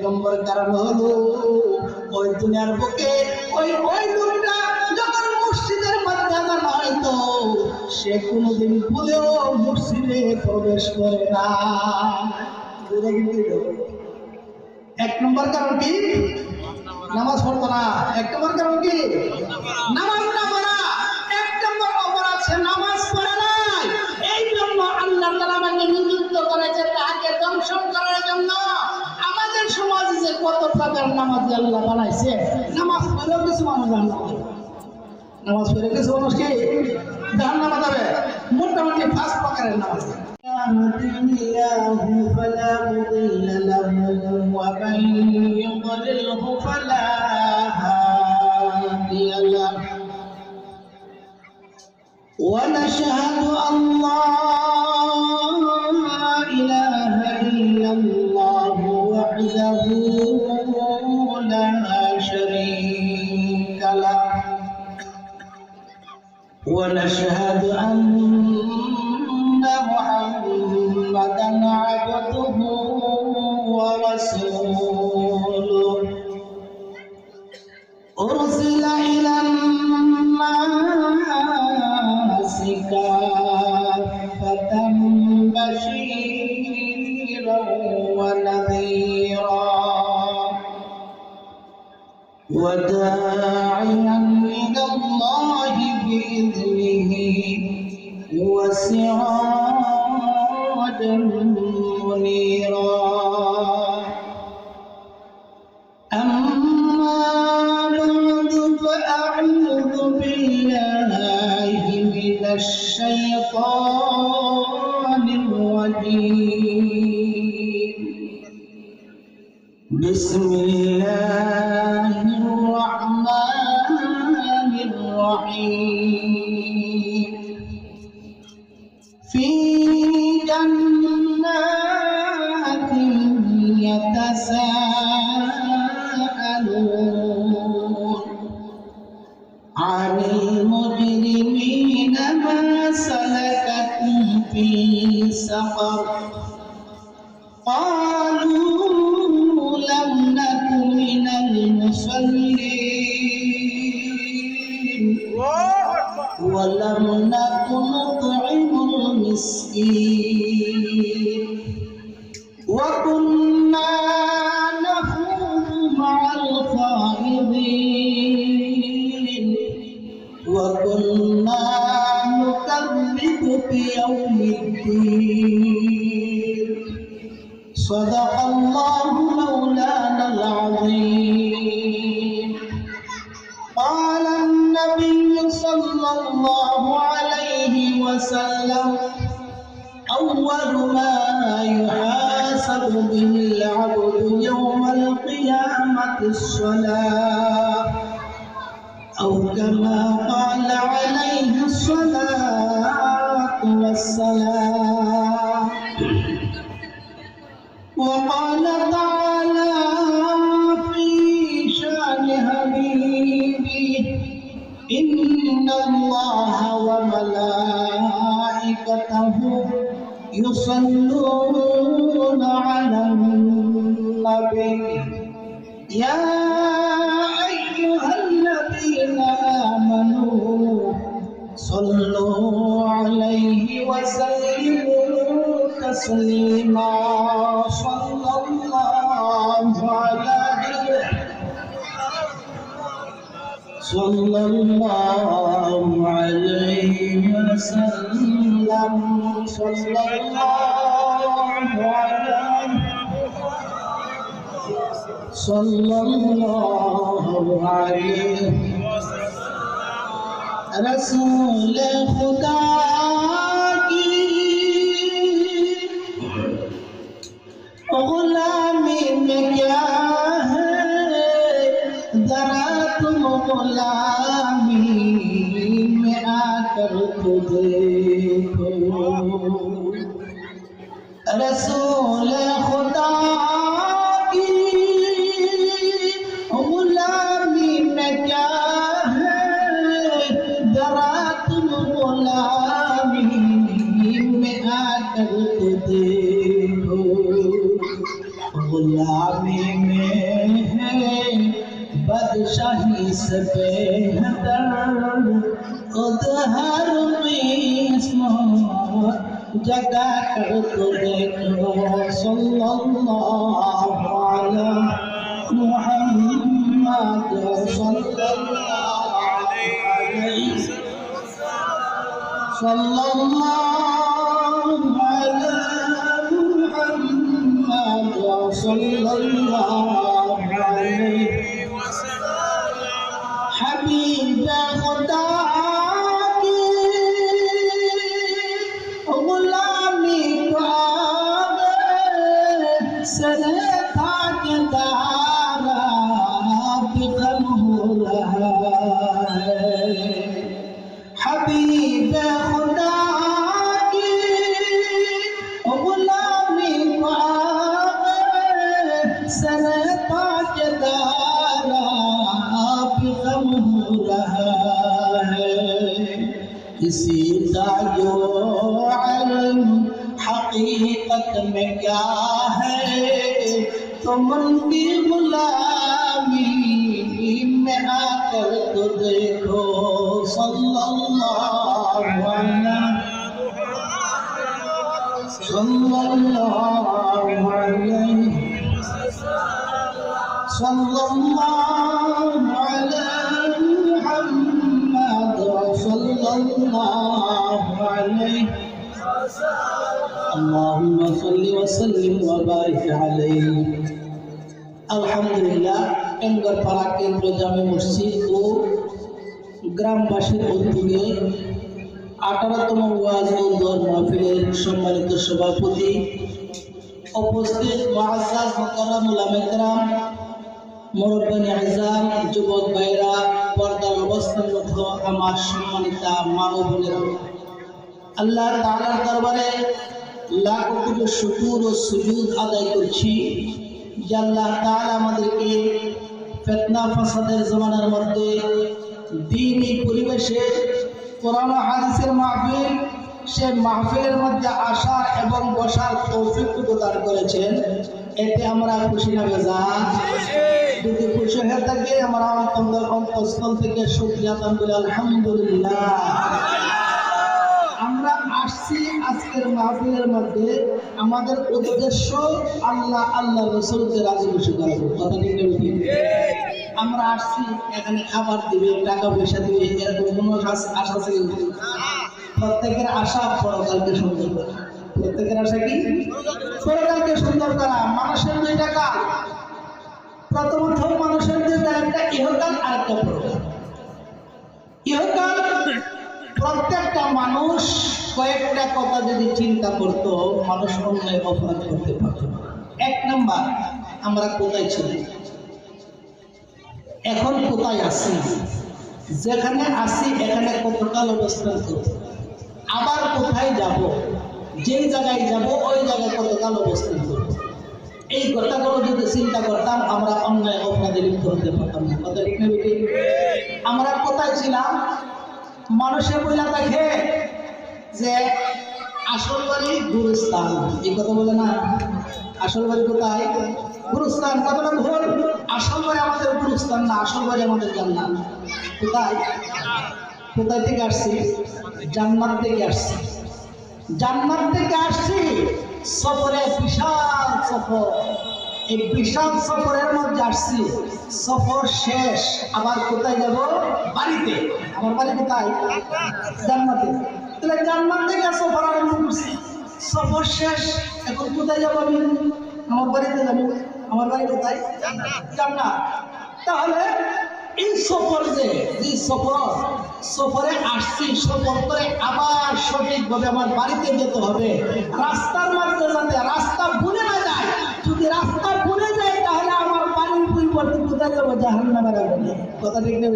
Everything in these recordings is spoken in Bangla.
নম্বর কারণ হলো ওই দুনিয়ার বুকে ওই লোকটা যখন মসজিদের মধ্যে আজান হয় তো সে কোনোদিন ভুলেও মসজিদে প্রবেশ করে না। এক নম্বর কারণ কি? নামাজ পড়তো না। এক নম্বর কারণ কি? নামাজ না পড়া। এক নম্বর অপরাধ সে নামাজ পড়ে নাই। এই জন্য আল্লাহ তাআলা আমাকে নিযুক্ত করেছে তাকে দংশন করার জন্য। আমাদের সমাজে যে কত প্রকার নামাজ আল্লাহ বানাইছে, নামাজ পড়েও কিছু মানুষ নামাজ পড়ে কিছু মানুষ কি জাহান্নামে যাবে। মোটামুটি 5 প্রকারের নামাজ। فلا مضل له ومن يضلله فلا هادي له ونشهد أن لا إله إلا الله وحده لا شريك له ونشهد أن محمدا عبده ورسوله أرسل إلى الناس كافة بشيرا ونذيرا وداعيا إلى الله بإذنه وسراجا منيرا أما بعد فأعوذ بالله من الشيطان الرجيم بسم الله الرحمن الرحيم في جنات يتساءلون عن المجرمين ما سلككم في سقر قالوا لم نك من المصلين ولم نك نطعم المسكين وكنا نخوض مع الخائضين وكنا نكذب بيوم الدين صدق الله مولانا العظيم. قال النبي صلى الله عليه وسلم أول ما يحاسب به العبد يوم القيامة الصلاة أو كما قال عليه الصلاة والسلام. وقال تعالى في شان حبيبه إن الله وملائكته يصلون على النبي يا أيها الذين آمنوا صلوا عليه وسلموا تسليما. صلى الله عليه صلى الله عليه وسلم. صلى الله عليه صلى الله عليه رسول خدا کی غلامی میں کیا ہے ذرا تم غلامی میں آ کر تو دیکھو. رسول خدا کی غلامی میں کیا ہے ذرا تم غلامی میں آ کر تو دیکھو. गुलामी में है बादशाही से बेहतर खुद हर किस्मत जगा कर तो देखो सल्लल्लाहु अलैहि मुहम्मद सल्लल्लाहु अलैहि सल्लल्लाहु अलैहि मुहम्मद सल्लल्लाहु अलैहि हबीब खुदा की गुलामी पावे सरे ताजदारा बिगम हो रहा है हबीब खुदा की गुलामी पावे सरे ताजदारा बिगम हो रहा है किसी का जो इल्म हकीकत में क्या है तुम उनकी गुलामी में आकर तो देखो सल्लल्लाहु अलैहि मुहम्मद सल्लल्लाहु अलैहि अल्लाहुम्मा सल्ली व सल्लिम व बारिक अलैहि আলহামদুলিল্লাহ এমগরপাড়া কেন্দ্র জামে মসজিদ ও গ্রামবাসীর উদ্যোগে 18তম ওয়াজ ও দোয়া মাহফিলের সম্মানিত সভাপতি উপস্থিত মুআজ্জাজ মুকাররম উলামায়ে কেরাম মুরব্বিয়ান আযম যুবক ভাইরা পর্দার অবস্থানরত আমার সম্মানিতা মা ও বোনেরা আল্লাহ তাআলার দরবারে লাখ কোটি শুকর ও সুজুদ আদায় করছি যে আল্লাহ তাআলা আমাদেরকে ফিতনা ফাসাদের জামানার মধ্যে দ্বীনি পরিবেশে কোরআন ও হাদিসের মাহফিল সে মাহফিলের মধ্যে আসার এবং বসার তৌফিক প্রদান করেছেন এতে আমরা খুশি না বেজার যদি খুশি হয়ে থাকি আমরা অন্তঃস্থল থেকে শুকরিয়া আদায় করি আলহামদুলিল্লাহ আমরা আসছি আজকের মাহফিলের মধ্যে আমাদের উদ্দেশ্য আল্লাহ আল্লাহ রাসূলকে রাজি খুশি করাবো কথা ঠিক না ঠিক আমরা আসছি এখানে খাবার দিবে টাকা পয়সা দিবে এরকম কোনো আশা ছিল প্রত্যেকের আশা পরকালকে সুন্দর করা প্রত্যেকের আশা কি পরকালকে সুন্দর করা মানুষের দুইটা কাল প্রথমত মানুষের দুইটা একটা ইহকাল আর একটা পরকাল ইহকাল প্রত্যেকটা মানুষ কয়েকটা কথা যদি চিন্তা করত মানুষ অন্যায় অপরাধ করতে পারত এক নাম্বার আমরা কোথায় ছিলাম এখন কোথায় আছি যেখানে আছি এখানে কতকাল অবস্থান করব আবার কোথায় যাব যেই জায়গায় যাব ওই জায়গায় কতকাল অবস্থান করব এই কথাগুলো যদি চিন্তা করতাম আমরা অন্যায় অপরাধে লিপ্ত হতে পারতাম না কথা ঠিক না আমরা কোথায় ছিলাম মানুষে বলে দেখে যে আসল বাড়ি গুরুস্থান এই কথা বলে না আসল বাড়ি কোথায় গুরুস্থান কথাটা ভুল আসল বাড়ি আমাদের গুরুস্থান না আসল বাড়ি আমাদের জান্নাত কোথায় কোথায় থেকে আসছি জান্নাত থেকে আসছি জান্নাত থেকে আসছি সফরে বিশাল সফর এই বিশাল সফরের মধ্যে আসছি সফর শেষ আবার কোথায় যাব বাড়িতে আমার বাড়ি কোথায় জান্নাতে তাহলে জান্নাত থেকে সফর আরম্ভ করছি সফর শেষ এখন কোথায় যাব আমি আমার বাড়িতে যাব আমার বাড়ি কোথায় জান্নাত তাহলে এই সফর যে সফরে আসছি সফর করে আবার সঠিকভাবে আমার বাড়িতে যেতে হবে রাস্তার মধ্যে যাতে রাস্তা ভুলে না যায় যদি রাস্তা ভুলে যায় তাহলে আমার বাড়ির পরিবর্তে কোথায় যাবো জাহান্নামের আগুনে কথা ঠিক না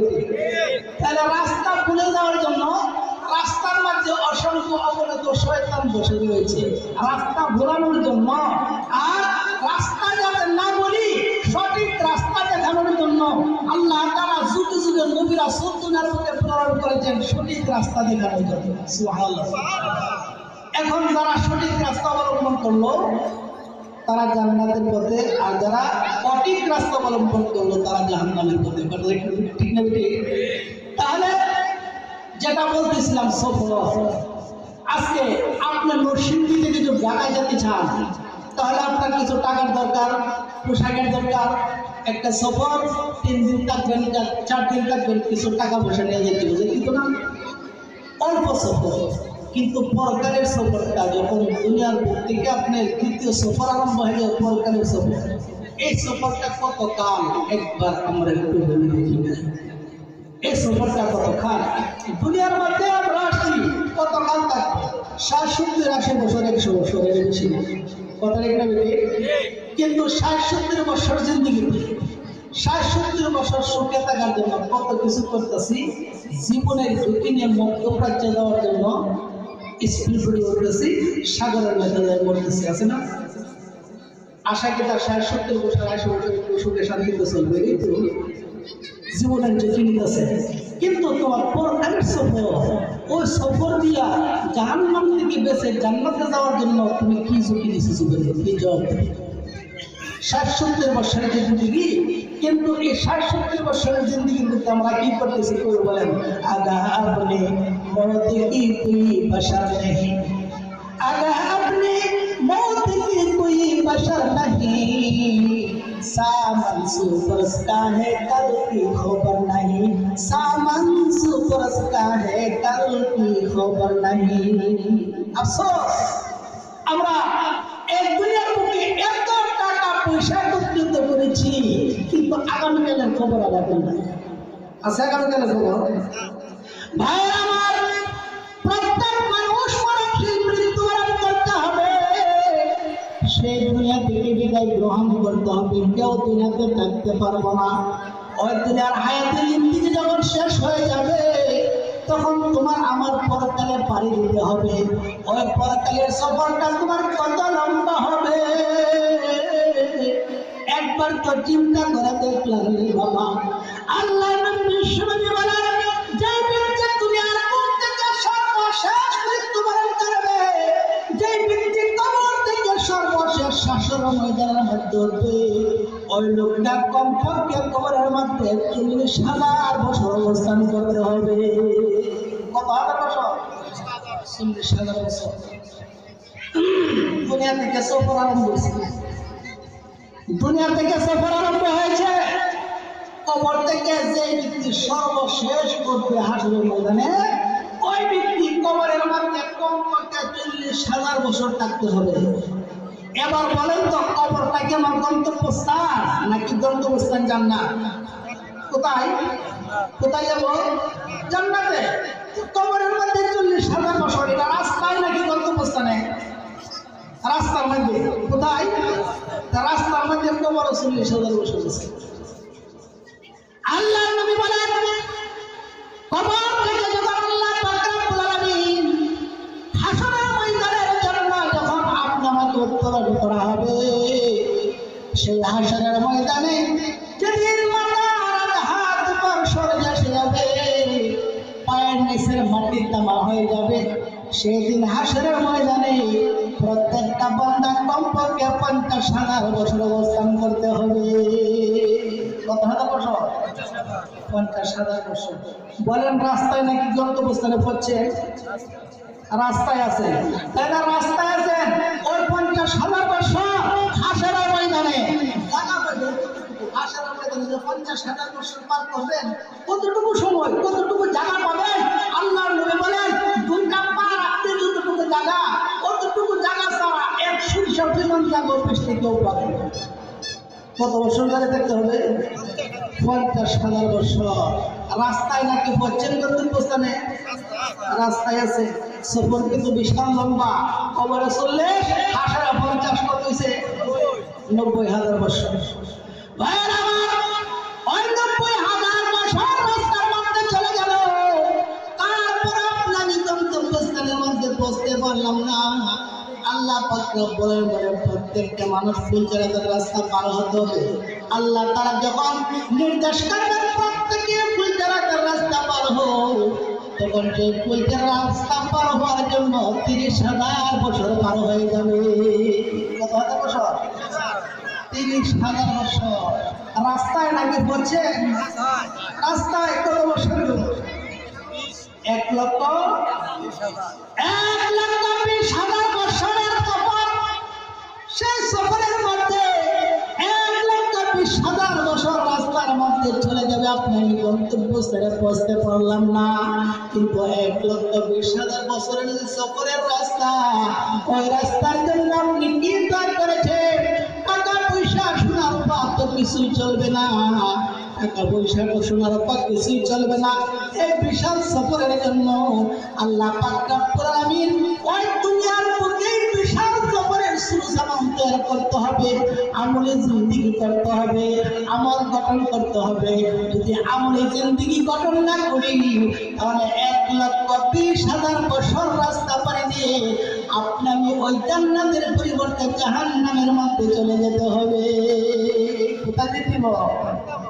তাহলে রাস্তা ভুলে যাওয়ার জন্য রাস্তার মধ্যে অসংখ্য অবনত শয়তান বসে রয়েছে রাস্তা ভোলানোর জন্য আর রাস্তা যাতে না বলি সঠিক রাস্তা দেখানোর জন্য আল্লাহ তাআলা যুগে যুগে নবী রাসূল দুনিয়ার মধ্যে প্রেরণ করেছেন সঠিক রাস্তা দেখানোর জন্য সুবহানাল্লাহ এখন যারা সঠিক রাস্তা অবলম্বন করলো তারা জান্নাতের পথে, আর যারা সঠিক রাস্তা অবলম্বন করলো তারা জাহান্নামের পথে। ঠিক না ঠিক? তাহলে যেটা বলতেছিলাম সফর, আজকে আপনি নরসিংদীতে কিছু জায়গায় যেতে চান, তাহলে আপনার কিছু টাকার দরকার, পোশাকের দরকার, একটা সফর 3 দিন থাকবেন, 4 দিন থাকবেন, কিছু টাকা পয়সা নিয়ে যেতে হবে, কিন্তু না অল্প সফর। কিন্তু পরকালের সফরটা যখন দুনিয়ার বুক থেকে আপনার দ্বিতীয় সফর আরম্ভ হয়ে যায়, পরকালের সফর, এই সফরটা কত কাল একবার আমরা একটু বলে দেখি না। এই সফরটা কত কাল? দুনিয়ার মধ্যে আমরা আসছি কত কাল থাকবো? 60-70-80 বছর, 100 বছরের বেশি কথা একটা বেশি। কিন্তু 60-70 বছর জিন্দগিতে 60-70 বছর সুখে থাকার জন্য কত কিছু করতেছি, জীবনের ঝুঁকি নিয়ে মধ্যপ্রাচ্য যাওয়ার জন্য স্পিড করতেছি, সাগরের মধ্যে মরতেছি, আছে না? আশা কি তার 60-70 বছর 80 বছর একটু সুখে শান্তিতে চলবে? এই তো জীবনের ঝুঁকি নিতেছে। কিন্তু তোমার পরকালের সফর, ওই সফর দিয়া জাহান্নাম থেকে বেঁচে জান্নাতে যাওয়ার জন্য তুমি কি ঝুঁকি নিছো জীবনে? কি জব? 60-70 বছরের জিন্দগি, কিন্তু এই 60-70 বছরের জিন্দগি কিন্তু আমরা কি করতেছি? কেউ বলেন আগা আপনি মৌত কি কোই বশর नहीं, আগা আপনি মৌত কি কোই বশর नहीं, सामान सुपरस का है कल की खबर नहीं, सामान सुपरस का है कल की खबर नहीं। अफसोस আমরা এই দুনিয়ার বুকে এত টাকা পয়সা একত্রিত করেছি, কিন্তু আগামীকালের খবর আমাদের নাই। আছে আগামীকালের খবর? ভাই আমার, প্রত্যেক মানুষ মৃত্যুবরণ করতে হবে, সেই দুনিয়া থেকে বিদায় গ্রহণ করতে হবে। কেউ দুনিয়াতে থাকতে পারবো না। ওই দুনিয়ার হায়াতে জিন্দেগি যখন শেষ হয়ে যাবে, তখন তোমার আমার পরকালে পাড়ি দিতে হবে। ওই পরকালের সফরটা তোমার কত লম্বা হবে একবার তো চিন্তা করে দেখলাম বাবা। আল্লাহ বিশ্বনবী বলেন, যে ব্যক্তি দুনিয়ার বুক থেকে সর্বশেষ মৃত্যুবরণ করবে, যে ব্যক্তি কবর থেকে সর্বশেষ শাসন ময়দানের মধ্যে উঠবে, ওই লোকটা কমপক্ষে কবরের মধ্যে 40,000 বছর অবস্থান করতে হবে। কত হাজার বছর? 40,000 বছর। দুনিয়া থেকে সফর আরম্ভ হয়েছে, দুনিয়া থেকে সফর আরম্ভ হয়েছে। কবর থেকে যে ব্যক্তি সর্বশেষ করবে হাসরের ময়দানে, ওই ব্যক্তি কবরের মধ্যে কমপক্ষে 40,000 বছর থাকতে হবে। এবার বলেন তো, কবরটা কেমন? গন্তব্যস্থান নাকি গন্তব্যস্থান জান্নাত? কোথায় কোথায় যাব? জান্নাতে। কবরের মধ্যে 40,000 বছর, এটা রাস্তায় নাকি গন্তব্যস্থানে? রাস্তার মধ্যে। কোথায়? রাস্তার মধ্যে কবর 40,000 বছর আছে। আল্লাহ নবী বলেন, কবর থেকে যখন আল্লাহ পাক রব্বুল আলামিন হাসরের ময়দানের জন্য যখন আপনাকে উত্তোলন করা হবে, সেই হাসরের ময়দানে যেদিন মাথার হাত পর সরে যাবে, পায়ের নিচের মাটি তামা হয়ে যাবে, সেদিন হাসরের ময়দানে প্রত্যেকটা বান্দা কমপক্ষে 50,000 বছর অবস্থান করতে হবে। কত হাজার বছর? 50,000 বছর। বলেন রাস্তায় নাকি গন্তব্যস্থানে পড়ছে? রাস্তায় আছে। তাই না? রাস্তায় আছে। ওই 50,000 বছর হাসরের ময়দানে জায়গা পাবে। হাসরের ময়দানে যে 50,000 বছর পার করবেন, কতটুকু সময়, কতটুকু জায়গা পাবেন? আল্লাহর নবী বলেন, 2টা পা রাখতে যতটুকু জায়গা, কতটুকু জায়গা ছাড়া 100 বিমান জায়গা অফিস থেকেও পাবে। কত বছর ধরে দেখতে হবে? 50,000 বছর। রাস্তায় নাকি পড়ছেন গন্তব্যস্থানে? রাস্তায় আছে। সফর কিন্তু বিশাল লম্বা। কবরে চললে হাসরে 50 কত হয়েছে? 90,000 বছর। ভাইয়ের আমার, ওই 90,000 বছর রাস্তার মধ্যে চলে গেল, তারপর আপনাকে গন্তব্যস্থানের মধ্যে পৌঁছতে পারলাম না। আল্লাহ পাক রব্বুল আলামিন প্রত্যেকটা মানুষ ফুলচেরাতের রাস্তা পার হতে হবে। আল্লাহ তারা যখন নির্দেশ করবেন প্রত্যেকে ফুলচেরাতের রাস্তা পার হও, তখন সেই কইটার রাস্তা পার হওয়ার জন্য 30,000 বছর পার হয়ে যাবে। কত হাজার বছর? 30,000 বছর রাস্তায় নাকি পড়ছে। রাস্তায় কত বছর? 1,20,000 বছরের সফর। সেই সফরের মধ্যে 1,20,000 বছর রাস্তার মধ্যে চলে যাবে। আপনি আমি গন্তব্য ছেড়ে পৌঁছতে পারলাম না, কিন্তু 1,20,000 বছরের যে সফরের রাস্তা, ওই রাস্তার জন্য আপনি কি দান করেছেন? টাকা পয়সা সোনার পাত তো কিছুই চলবে না, টাকা পয়সা সোনার পাত কিছুই চলবে না। এই বিশাল সফরের জন্য আল্লাহ পাক রব্বুল আলামিন ওই দুনিয়ার বুকে বিশাল সফরের সুসামান তৈরি করতে হবে, আমলে জিন্দেগি করতে হবে, আমল গঠন করতে হবে। যদি আমলে জিন্দেগি গঠন না করি তাহলে 1,20,000 বছর রাস্তা পাড়ি দিয়ে আপনাকে ওই জান্নাতের পরিবর্তে জাহান্নামের মধ্যে চলে যেতে হবে। কোথায় যেতে হবে?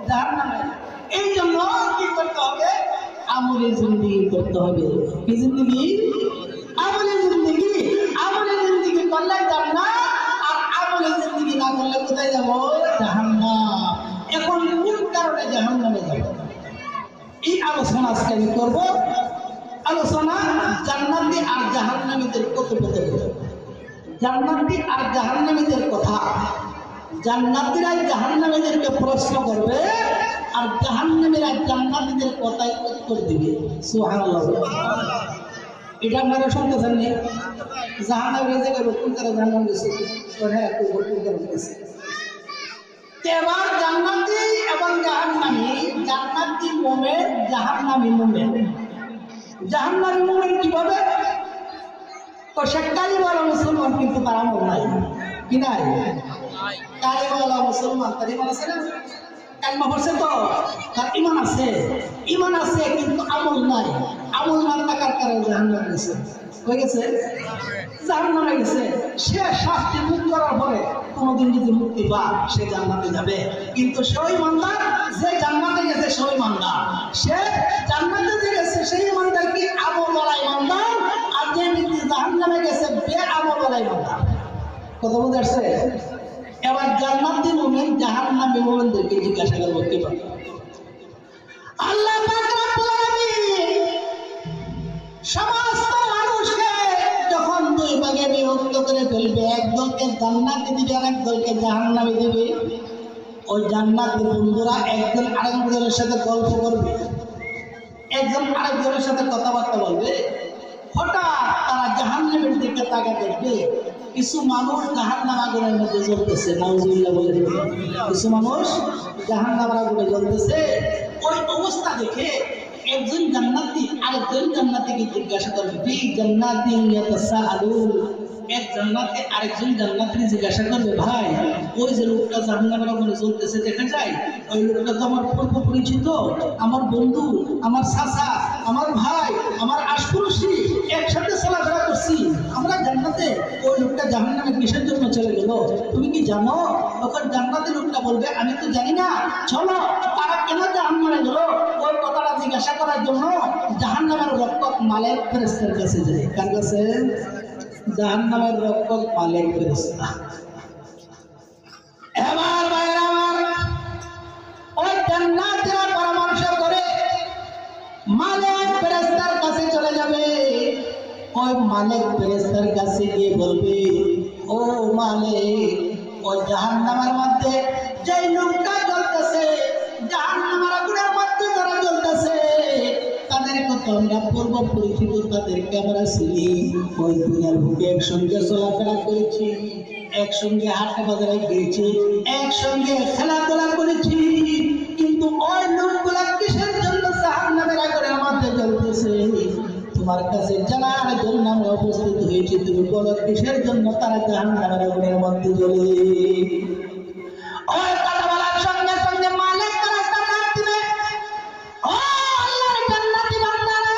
জাহান্নামে। এই জন্য কি করতে হবে? আমলে জিন্দেগি করতে হবে। কি জিন্দেগি? আমলে জিন্দেগি। আমলে জিন্দেগি করলে জান্নাত, আর আমলে জিন্দেগি না করলে কোথায় যাব? জাহান্নাম। এখন কোন কারণে জাহান্নামে যাব এই আলোচনা আজকে আমি করব। আলোচনা জান্নাতি আর জাহান্নামীদের কথোপকথন। জান্নাতি আর জাহান্নামীদের কথা। জান্নাতীরা জাহান্নামীদেরকে প্রশ্ন করবে, আর জাহান্নামীরা জান্নাতীদের কথাই উত্তর দিবে। সুবহানাল্লাহ। এটা আপনারা শুনতেছেন নি? জাহান্নামীরা যে করবে কোন তারা জাহান্নাম গেছে, হ্যাঁ একটু কোন তারা গেছে। এবার জান্নাতি এবং জাহান্নামী, জান্নাতি মুমিন, জাহান্নামী মুমিন। জাহান্নামী মুমিন কিভাবে? তো সে কালিমাওয়ালা মুসলমান, কিন্তু তার আমল নাই। কি নাই? কালিমাওয়ালা মুসলমান, তার ইমান আছে না? কালিমা পড়ছে তো, তার ইমান আছে। ইমান আছে কিন্তু আমল নাই। আমল না থাকার কারণে জাহান্নামে গেছে। হয়ে গেছে? জাহান্নামে গেছে। সে শাস্তি মুখ করার পরে কোনদিন যদি মুক্তি পায় সে জান্নাতে যাবে। কিন্তু সেই ইমানদার যে জান্নাতে গেছে সেই ইমানদার, সে জান্নাতে যে গেছে সেই ইমানদার কি আমলওয়ালা ইমানদার, আর যে ব্যক্তি জাহান্নামে গেছে বে আমলওয়ালা ইমানদার। কথা বুঝতে পারছে? এবার জান্নাতি মুমিন জাহান্নামী মুমিনদেরকে জিজ্ঞাসা করবো কিভাবে। আল্লাহ পাক রব্বুল আলামিন সমস্ত মানুষকে যখন দুই ভাগে বিভক্ত করে ফেলবে, একদলকে জান্নাতে দিবে আর একদলকে জাহান্নামে দিবে, ওই জান্নাতি বন্ধুরা একজন আরেকজনের সাথে গল্প করবে, একজন আরেকজনের সাথে কথাবার্তা বলবে। হঠাৎ তারা জাহান্নামের দিকে তাকা দেখবে, কিছু মানুষ জাহান্নাম আগুনের মধ্যে জ্বলতেছে। নাউজুবিল্লাহ বলে, কিছু মানুষ জাহান্নাম আগুনে জ্বলতেছে। ওই অবস্থা দেখে একজন জান্নাতি আরেকজন জান্নাতিকে জিজ্ঞাসা করবে, বি জান্নাতিন ইয়াতাসাআলুন। এক জান্নাতি আরেকজন জান্নাতিকে জিজ্ঞাসা করবে, ভাই ওই যে লোকটা জাহান্নামের আগুনে জ্বলতেছে দেখা যায়, ওই লোকটা তো আমার পূর্ব পরিচিত, আমার বন্ধু, আমার চাচা, আমার ভাই, আমার আশপাশি, একসাথে চলাফেরা করছি আমরা জান্নাতে। ওই লোকটা জাহান্নামে কিসের জন্য চলে গেল তুমি কি জানো? তখন জান্নাতি লোকটা বলবে, আমি তো জানি না, চলো তারা কেন জাহান্নামে গেল ওই কথাটা জিজ্ঞাসা করার জন্য জাহান্নামের রক্ষক মালিক ফেরেশতার কাছে যায়। কার কাছে? জাহান্নামের রক্ষক মালিক ফেরেশতা। এবার ভাইরা আমার, ওই জান্নাতীরা পরামর্শ করে মালিক ফেরেশতার কাছে চলে যাবে। ওই মালিক ফেরেশতার কাছে গিয়ে বলবে, ও মালিক, ওই জাহান্নামের মধ্যে যে লোকটা জ্বলতেছে, জাহান্নামের আগুনের মধ্যে যারা জ্বলতেছে, তাদেরকে তো আমরা পূর্ব পরিচিত, তাদেরকে আমরা চিনি। ওই দুনিয়ার বুকে একসঙ্গে চলাফেরা করেছি, একসঙ্গে হাটে বাজারে গিয়েছি, একসঙ্গে খেলাধুলা করেছি, কিন্তু ওই লোকগুলা কিসের জন্য জাহান্নামের আগুনের মধ্যে জ্বলতেছে তোমার কাছে জানার জন্য আমরা উপস্থিত হয়েছি। তুমি বলো কিসের জন্য তারা জাহান্নামের আগুনের মধ্যে জ্বলে? ওই কথা বলার সঙ্গে সঙ্গে মালিক ফেরেশতা ডাক দিবে, ও আল্লাহর জান্নাতি বান্দারা,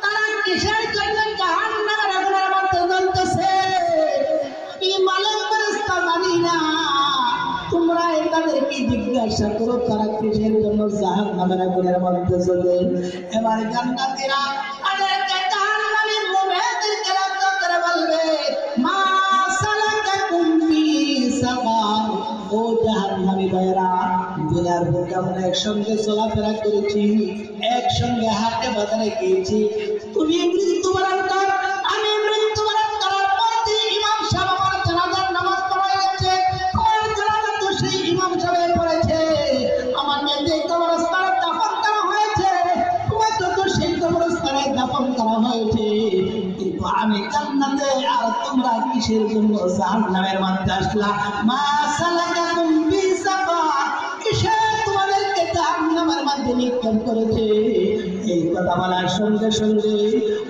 তারা কিসের জন্য জাহান্নামের আগুনের মধ্যে জ্বলতেছে? আমি মালিক ফেরেশতা জানি না, তোমরা তাদেরকে জিজ্ঞাসা করো তারা কিসের জন্য জাহান্নামের আগুনের মধ্যে চলে। এবার জান্নাতীরা তাদেরকে জাহান্নামের মুভেদেরকে লক্ষ্য করে বলবে, মা সালাকাকুম ফি সাকার। ও জাহান্নামী ভাইরা, দুনিয়ার বুকে আমরা একসঙ্গে চলাফেরা করেছি, একসঙ্গে হাটে বাজারে গিয়েছি। তুমি মৃত্যুবরণ কর, আমি মৃত্যুবরণ করার পর ইমাম সাহেব আমার জানাজার নামাজ পড়াই গেছে, তোমার জানাজা তো সেই ইমাম সাহেব পড়েছে। আমাকে যে কবরস্থানে দাফন করা হয়েছে, তোমার তো সেই কবরস্থানে দাফন করা হয়েছে, কিন্তু আমি জান্নাতে আর তোমরা কিসের জন্য জাহান্নামের মধ্যে আসলা? মা সালাকাকুম ফি সাকার, কিসের তোমাদেরকে জাহান্নামের মধ্যে নিক্ষেপ করেছে? এই কথা বলার সঙ্গে সঙ্গে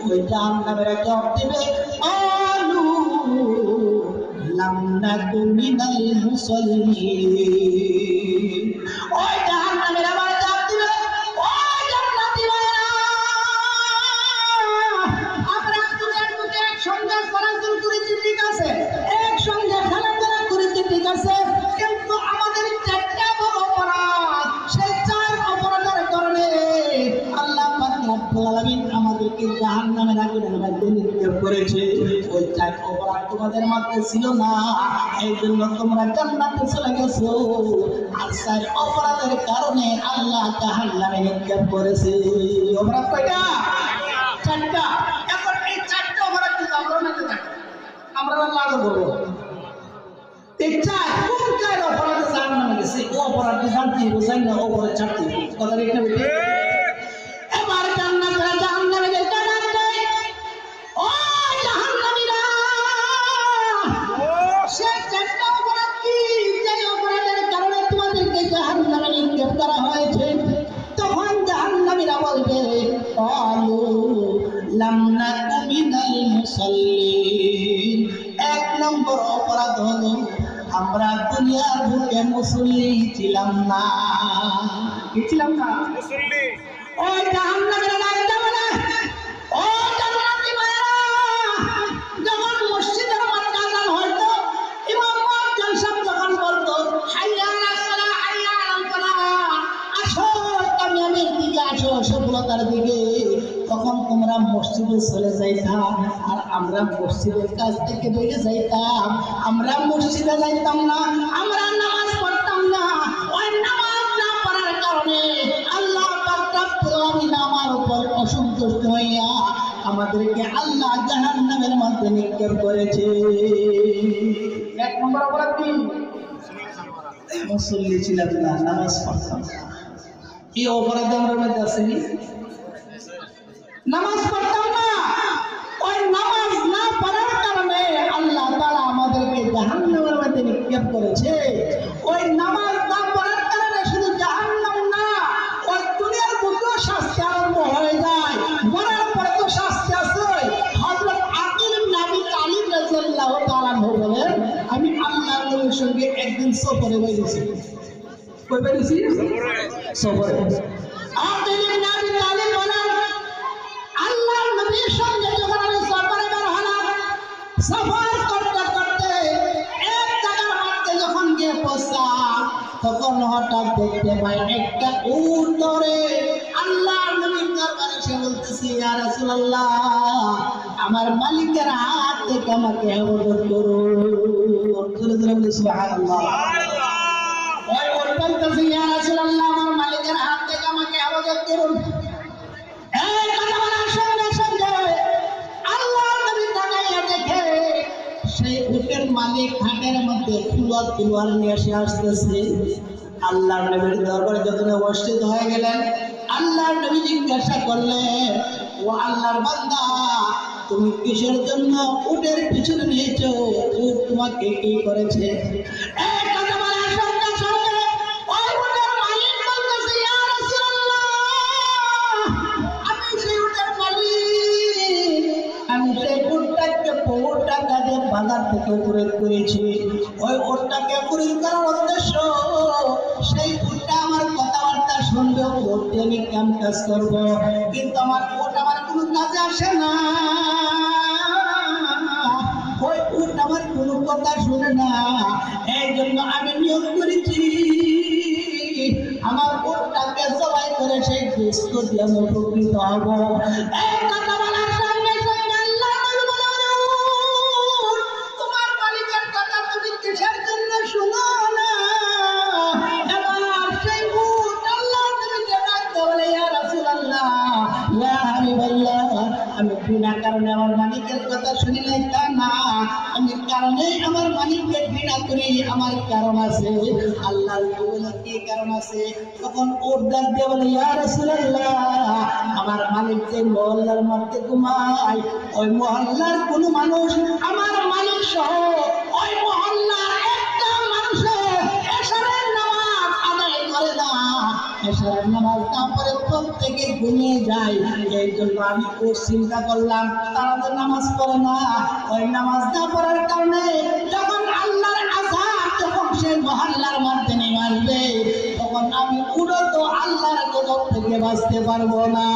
ওই জাহান্নামের জবাব দেবে, আলু লাম নাকু মিনাল মুসাল্লিন। ওই জাহান্নামের আবার জবাব দিবে, ও জান্নাতি ভাইরা, আমরা দুনিয়ার বুকে একসঙ্গে চলাচল করেছি ঠিক আছে, একসঙ্গে খেলাধুলা করেছি ঠিক আছে, কিন্তু আমাদের চারটা বড় অপরাধ, সেই চার অপরাধের কারণে আল্লাহ পাক রব্বুল আলামিন আমাদেরকে জাহান্নামের আগুনের মধ্যে নিক্ষেপ করেছে। ওই চার অপরাধ তোমাদের মধ্যে ছিল না, এই জন্য তোমরা জান্নাতে চলে গেছো। আর চার অপরাধের কারণে আল্লাহ জাহান্নামে নিক্ষেপ করেছে। অপরাধ কয়টা? চারটা। এখন এই চারটা অপরাধ যদি আমরা মেনে থাকি, আমরা আল্লাহ বলবো এই চার কোন চার অপরাধে জাহান্নামে গেছে, ও অপরাধটি জানতে বোঝাই না, অপরাধ ছাড়তে কথা একটা বেশি। এবার জান্নাতীরা জাহান্নামে যেতে ডাকবে, ও জাহান্নামীরা, সেই চারটা অপরাধ কি, যে অপরাধের কারণে তোমাদেরকে জাহান্নামে নিক্ষেপ করা হয়েছে? তখন জাহান্নামীরা বলবে, ক্বালু লাম নাকু মিনাল মুসাল্লিন। এক নম্বর অপরাধ হলো আমরা দুনিয়ার বুকে মুসল্লি ছিলাম না। কি ছিলাম না? মুসল্লি। ওই জাহান্নামের রাজা বলে, ও জান্নাতি ভাইরা, যখন মসজিদের মধ্যে আযান হইতো, ইমাম মুয়াজ্জিন সাহেব যখন বলতো, হাইয়া আলাস সালাহ, হাইয়া আলাল ফালাহ, আসো কামিয়াবের দিকে, আসো সফলতার দিকে, তখন তোমরা মসজিদে চলে যাইতাম, আর আমরা মসজিদের কাছ থেকে বেরিয়ে যাইতাম। আমরা মসজিদে যাইতাম না, আমরা নামাজ পড়তাম না। ওই নামাজ না পড়ার কারণে আল্লাহ পাক রব্বুল আলামিন আমার উপর অসন্তুষ্ট হইয়া আমাদেরকে আল্লাহ জাহান্নামের মধ্যে নিক্ষেপ করেছে। এক নম্বর অপরাধ কি? মুসল্লি ছিলাম না, নামাজ পড়তাম না। এই অপরাধ আমার মধ্যে আসেনি, নামাজ পড়তাম না। ওই নামাজ না পড়ার কারণে আল্লাহ তাআলা আমাদেরকে জাহান্নামের মধ্যে নিক্ষেপ করেছে। ওই নামাজ না পড়ার কারণে শুধু জাহান্নাম না, ওই দুনিয়ার বুকেও শাস্তি আরম্ভ হয়ে যায়। মরার পরে তো শাস্তি আছে। হযরত আকিল ইবনে আবি তালিব রাদিয়াল্লাহু তাআলা আনহু বলেন, আমি আল্লাহর নবীর সঙ্গে একদিন সফরে বেরিয়েছি। কই বেরিয়েছি? সফরে। আকিল ইবনে আবি তালিব বলেন, আল্লাহর নবীর সঙ্গে যখন আমি সফরে বের হলাম, সফর করতে করতে এক জায়গার মধ্যে যখন গিয়ে পৌঁছলাম, তখন হঠাৎ দেখতে পাই একটা উট ধরে আল্লাহর নবীর দরবারে এসে বলতেছে, ইয়া রাসূলুল্লাহ, আমার মালিকের হাত থেকে আমাকে হেফাজত করুন। জোরে জোরে বলি সুবহানাল্লাহ। ওই উট বলতেছে, ইয়া রাসূলুল্লাহ, আমার মালিকের হাত থেকে আমাকে হেফাজত করুন। এই কথা বলার সঙ্গে সঙ্গে আল্লাহর নবী তাকাইয়া দেখে সেই উটের মালিক হাটের মধ্যে তলোয়ার নিয়ে আসতেছে। আল্লাহর নবীর দরবারে যখন উপস্থিত হয়ে গেলেন, আল্লাহর নবী জিজ্ঞাসা করলেন, ও আল্লাহর বান্দা, তুমি কিসের জন্য উটের পিছনে নিয়েছো? উট তোমাকে কি করেছে? এই কথা বলার সঙ্গে সঙ্গে ওই উটের মালিক বলতেছে, ইয়া রাসূলুল্লাহ, আমি সেই উটের মালিক, আমি সেই উটটাকে বহু টাকা দিয়ে বাজার থেকে খরিদ করেছি। ওই উটটাকে খরিদ করার উদ্দেশ্য, সেই উটটা আমার কথাবার্তা শুনবে, উটে আমি কাম কাজ করবো, কিন্তু আমার উট আমার কোনো কাজে আসে না। ওই উট আমার কোনো কথা শুনে না, এই জন্য আমি নিয়োগ করেছি করে সেই গোস্ত দিয়ে আমি উপকৃত হব। এই কথা বলার সঙ্গে সঙ্গে আল্লাহ তোমার মালিকের কথা তুমি কিসের জন্য শুনো না? এবার সেই উট আল্লাহ নবীকে ডাকতে বলে, ইয়া রাসূলুল্লাহ, ইয়া হাবিবাল্লাহ, আমি বিনা কারণে আমার মালিকের কথা শুনি নাই তা না, আমি কারণে আমার মালিককে ঘৃণা করি, আমার কারণ আছে। আল্লাহ বলে কি কারণ আছে? তখন ওর ডাক দিয়ে বলে, ইয়া রাসূলুল্লাহ, আমার মালিক যে মহল্লার মধ্যে ঘুমায়, ওই মহল্লার কোনো মানুষ আমার মালিক সহ ওই মহল্লার একটা মানুষ এশারের নামাজ আদায় করে না। এশারের নামাজ না পড়ে প্রত্যেকে ঘুমিয়ে যায়। এই জন্য আমি ওর চিন্তা করলাম তারা তো নামাজ পড়ে না, ওই নামাজ না পড়ার কারণে যখন আল্লাহর আযাব যখন সেই মহল্লার মধ্যে নেমে আসবে, তখন আমি উড়ত আল্লাহর গজব থেকে বাঁচতে পারবো না।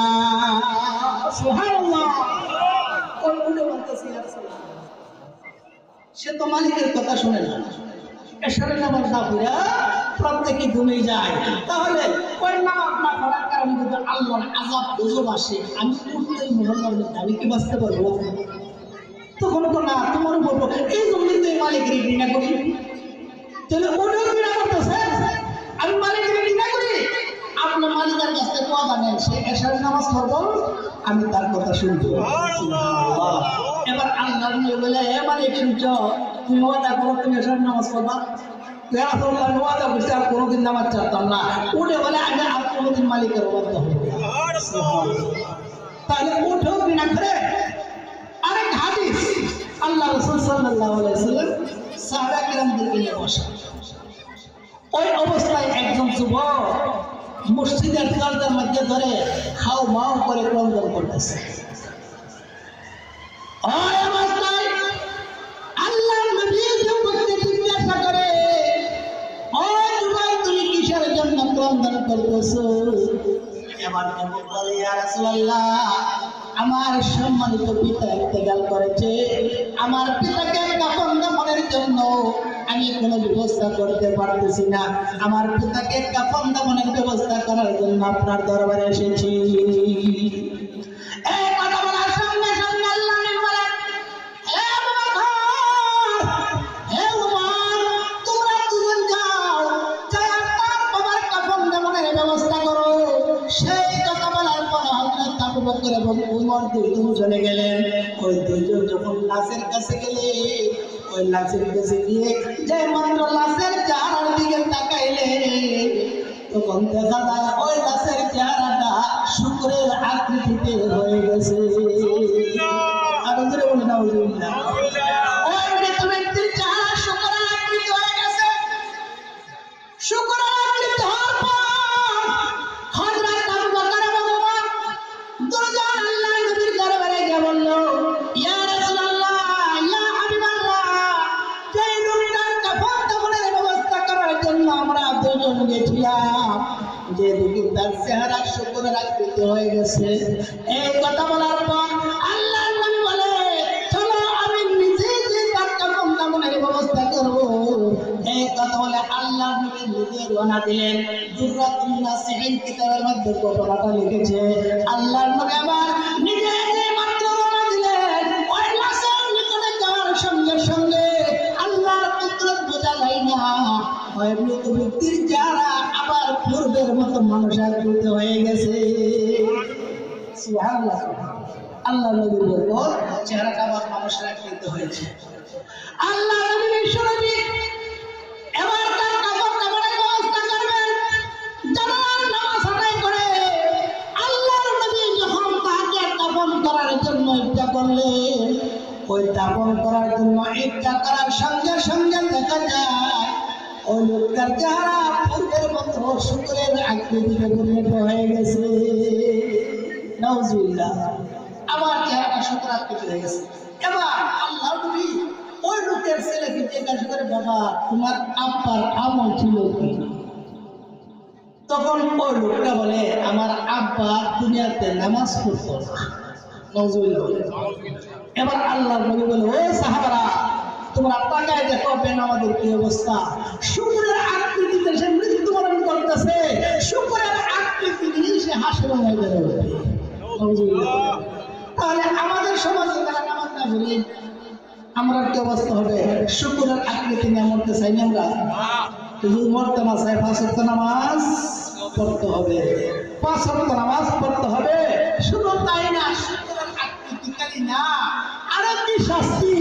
সুবহানাল্লাহ। কোন উড়ে বলতেছি সে তো মালিকের কথা শুনে না, এশারের নামাজ না পড়ে প্রত্যেকে ঘুমিয়ে যায়। তাহলে ওই নামাজ না পড়ার কারণে যদি আল্লাহর আযাব গজব আসে, আমি উঠতেই মহল্লার মধ্যে আমি কি বাঁচতে পারবো? তখন তো না, তোমার উপর এই জন্যই তো মালিকের ঘৃণা করি। তাহলে ওটাও ঘৃণা করতেছে, আমি মালিকের ঘৃণা করি। আপনার মালিকের কাছ থেকে ওয়াদা নেন, সে এশারের নামাজ পড়বো, আমি তার কথা শুনবো। এবার আল্লাহ নিয়ে বলে, হে মালিক শুনছ, তুমি ওয়াদা করো তুমি এশারের নামাজ পড়বা। ওয়াদা করছে আর কোনোদিন নামাজ চাচ্তাম না। উঠে বলে আমি আর কোনোদিন মালিকের ওয়াদা হবো। তাহলে উঠেও ঘৃণা করে। আরেক হাদিস, আল্লাহ রাসূল সাল্লাল্লাহু আলাইহি ওয়াসাল্লাম সাহাবা কিরামদেরকে নিয়ে বসা। ওই অবস্থায় একজন যুবক মসজিদের দরজার মধ্যে ধরে খাও মাও করে ক্রন্দন করতেছে। ওই অবস্থায় আল্লাহর নবী যুবককে জিজ্ঞাসা করে, ও যুবক তুমি কিসের জন্য ক্রন্দন করতেছো? এবার যুবক বলে, ইয়া রাসূলুল্লাহ, আমার সম্মানিত পিতা ইন্তেকাল করেছে, আমার পিতাকে কাফন দাফনের জন্য আমি কোনো ব্যবস্থা করতে পারতেছি না। আমার পিতাকে কাফন দাফনের ব্যবস্থা করার জন্য আপনার দরবারে এসেছি। এই কথা বলার সঙ্গে সঙ্গে আল্লাহ বলেন, হে আবু বকর, হে উমর, তোমরা দুজন যাও, যাই আপনার বাবার কাফন দাফনের ব্যবস্থা করো। সেই কথা বলার পর হযরত আবু বকর এবং উমর দুইজন চলে গেলেন। ওই দুইজন যখন লাশের কাছে গেলে, ওই লাশের কাছে গিয়ে যে মাত্র লাশের চেহারার দিকে তাকাইলে, তখন দেখা যায় ওই লাশের চেহারাটা শুকরের আকৃতিতে হয়ে গেছে। আর জোরে বলে নাউজুবিল্লাহ। ওই মৃত ব্যক্তির চেহারা শুকরের আকৃতি হয়ে গেছে। শুকরের আকৃতি হওয়ার পর হযরত আবু বকর এবং উমর দুজন আল্লাহর নবীর দরবারে গিয়ে বলল, ইয়া রাসূলুল্লাহ, ইয়া হাবিবাল্লাহ, সেই লোকটার কাফন দাফনের ব্যবস্থা করার জন্য আমরা দুজন গেছিলাম, যেদিকে তার চেহারা শুকরের আকৃতি হয়ে গেছে। এই কথা বলার পর আল্লাহর নবী বলে, চলো আমি নিজে যে তার কাফন দাফনের ব্যবস্থা করব। এই কথা বলে আল্লাহর নবী নিজে রওনা দিলেন। দুররাতুন নাসিহিন কিতাবের মধ্যে ঘটনাটা লিখেছে। আল্লাহর নবী আবার নিজে যে মাত্র রওনা দিলেন, ওই লাশের নিকটে যাওয়ার সঙ্গে সঙ্গে আল্লাহর কুদরত বোঝা যায় না, ওই মৃত ব্যক্তির চেহারা আবার পূর্বের মতো মানুষ আকৃতি হয়ে গেছে। সুবহানাল্লাহ। আল্লাহ নবী বলল, চেহারাটা আবার মানুষের আকৃতি হয়েছে। আল্লাহ নবী বিশ্বনবী এবার তার কাফন দাফনের ব্যবস্থা করবেন। জানাজার নামাজ আদায় করে আল্লাহর নবী যখন তাকে দাফন করার জন্য ইচ্ছা করলেন, ওই দাফন করার জন্য ইচ্ছা করার সঙ্গে সঙ্গে দেখা যায় ওই লোকটার চেহারা পূর্বের মতো শুকরের আকৃতিতে পরিণত হয়ে গেছে। নাউজুবিল্লাহ। আবার চেহারাটা শুকর আকৃতি হয়ে গেছে। এবার আল্লাহর নবী ওই লোকের ছেলেকে জিজ্ঞাসা করে, বাবা তোমার আব্বার আমল ছিল কি? তখন ওই লোকটা বলে, আমার আব্বা দুনিয়াতে নামাজ পড়তো না। নাউজুবিল্লাহ। এবার আল্লাহর নবী বলে, ও সাহাবারা, তোমরা তাকায় দেখো বেনামাজের কি অবস্থা। শুকরের আকৃতিতে সে মৃত্যুবরণ করতেছে। শুকরের আকৃতি আমরা কি অবস্থা হবে? শুকুরের আকৃতি নিয়ে মরতে চাই না আমরা? শুধু মরতে না চাই, 5 ওয়াক্ত নামাজ পড়তে হবে, 5 ওয়াক্ত নামাজ পড়তে হবে। শুধু তাই না, শুকুরের আকৃতি খালি না, আরো কি শাস্তি!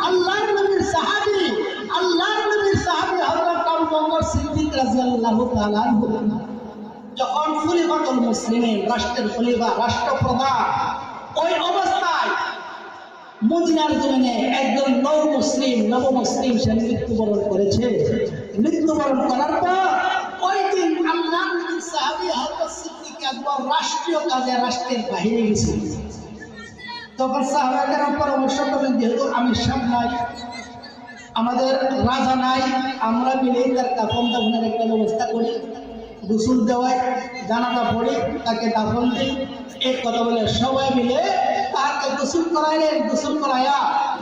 আল্লাহর নবীর সাহাবী হযরত আবু বকর সিদ্দিক রাদিয়াল্লাহু তাআলা আনহু যখন খলিফাতুল মুসলিমিন, রাষ্ট্রের খলিফা, রাষ্ট্রপ্রধান, ওই অবস্থায় মদিনার জমিনে একজন নব মুসলিম সে মৃত্যুবরণ করেছে। মৃত্যুবরণ করার পর ওই দিন আল্লাহর নবীর সাহাবী হযরত সিদ্দিক আকবর রাষ্ট্রীয় কাজে রাষ্ট্রের বাইরে গেছেন। তখন সাহাবারা পরামর্শ করলেন, যেহেতু আমির সাহেব নাই, আমাদের রাজা নাই, আমরা মিলে তার কাফন দাফনের একটা ব্যবস্থা করি, গোসল দেওয়াই, জানাজা পড়ি, তাকে দাফন দিই। এক কথা বলে সবাই মিলে তাকে গোসল করাইলেন। গোসল করাইয়া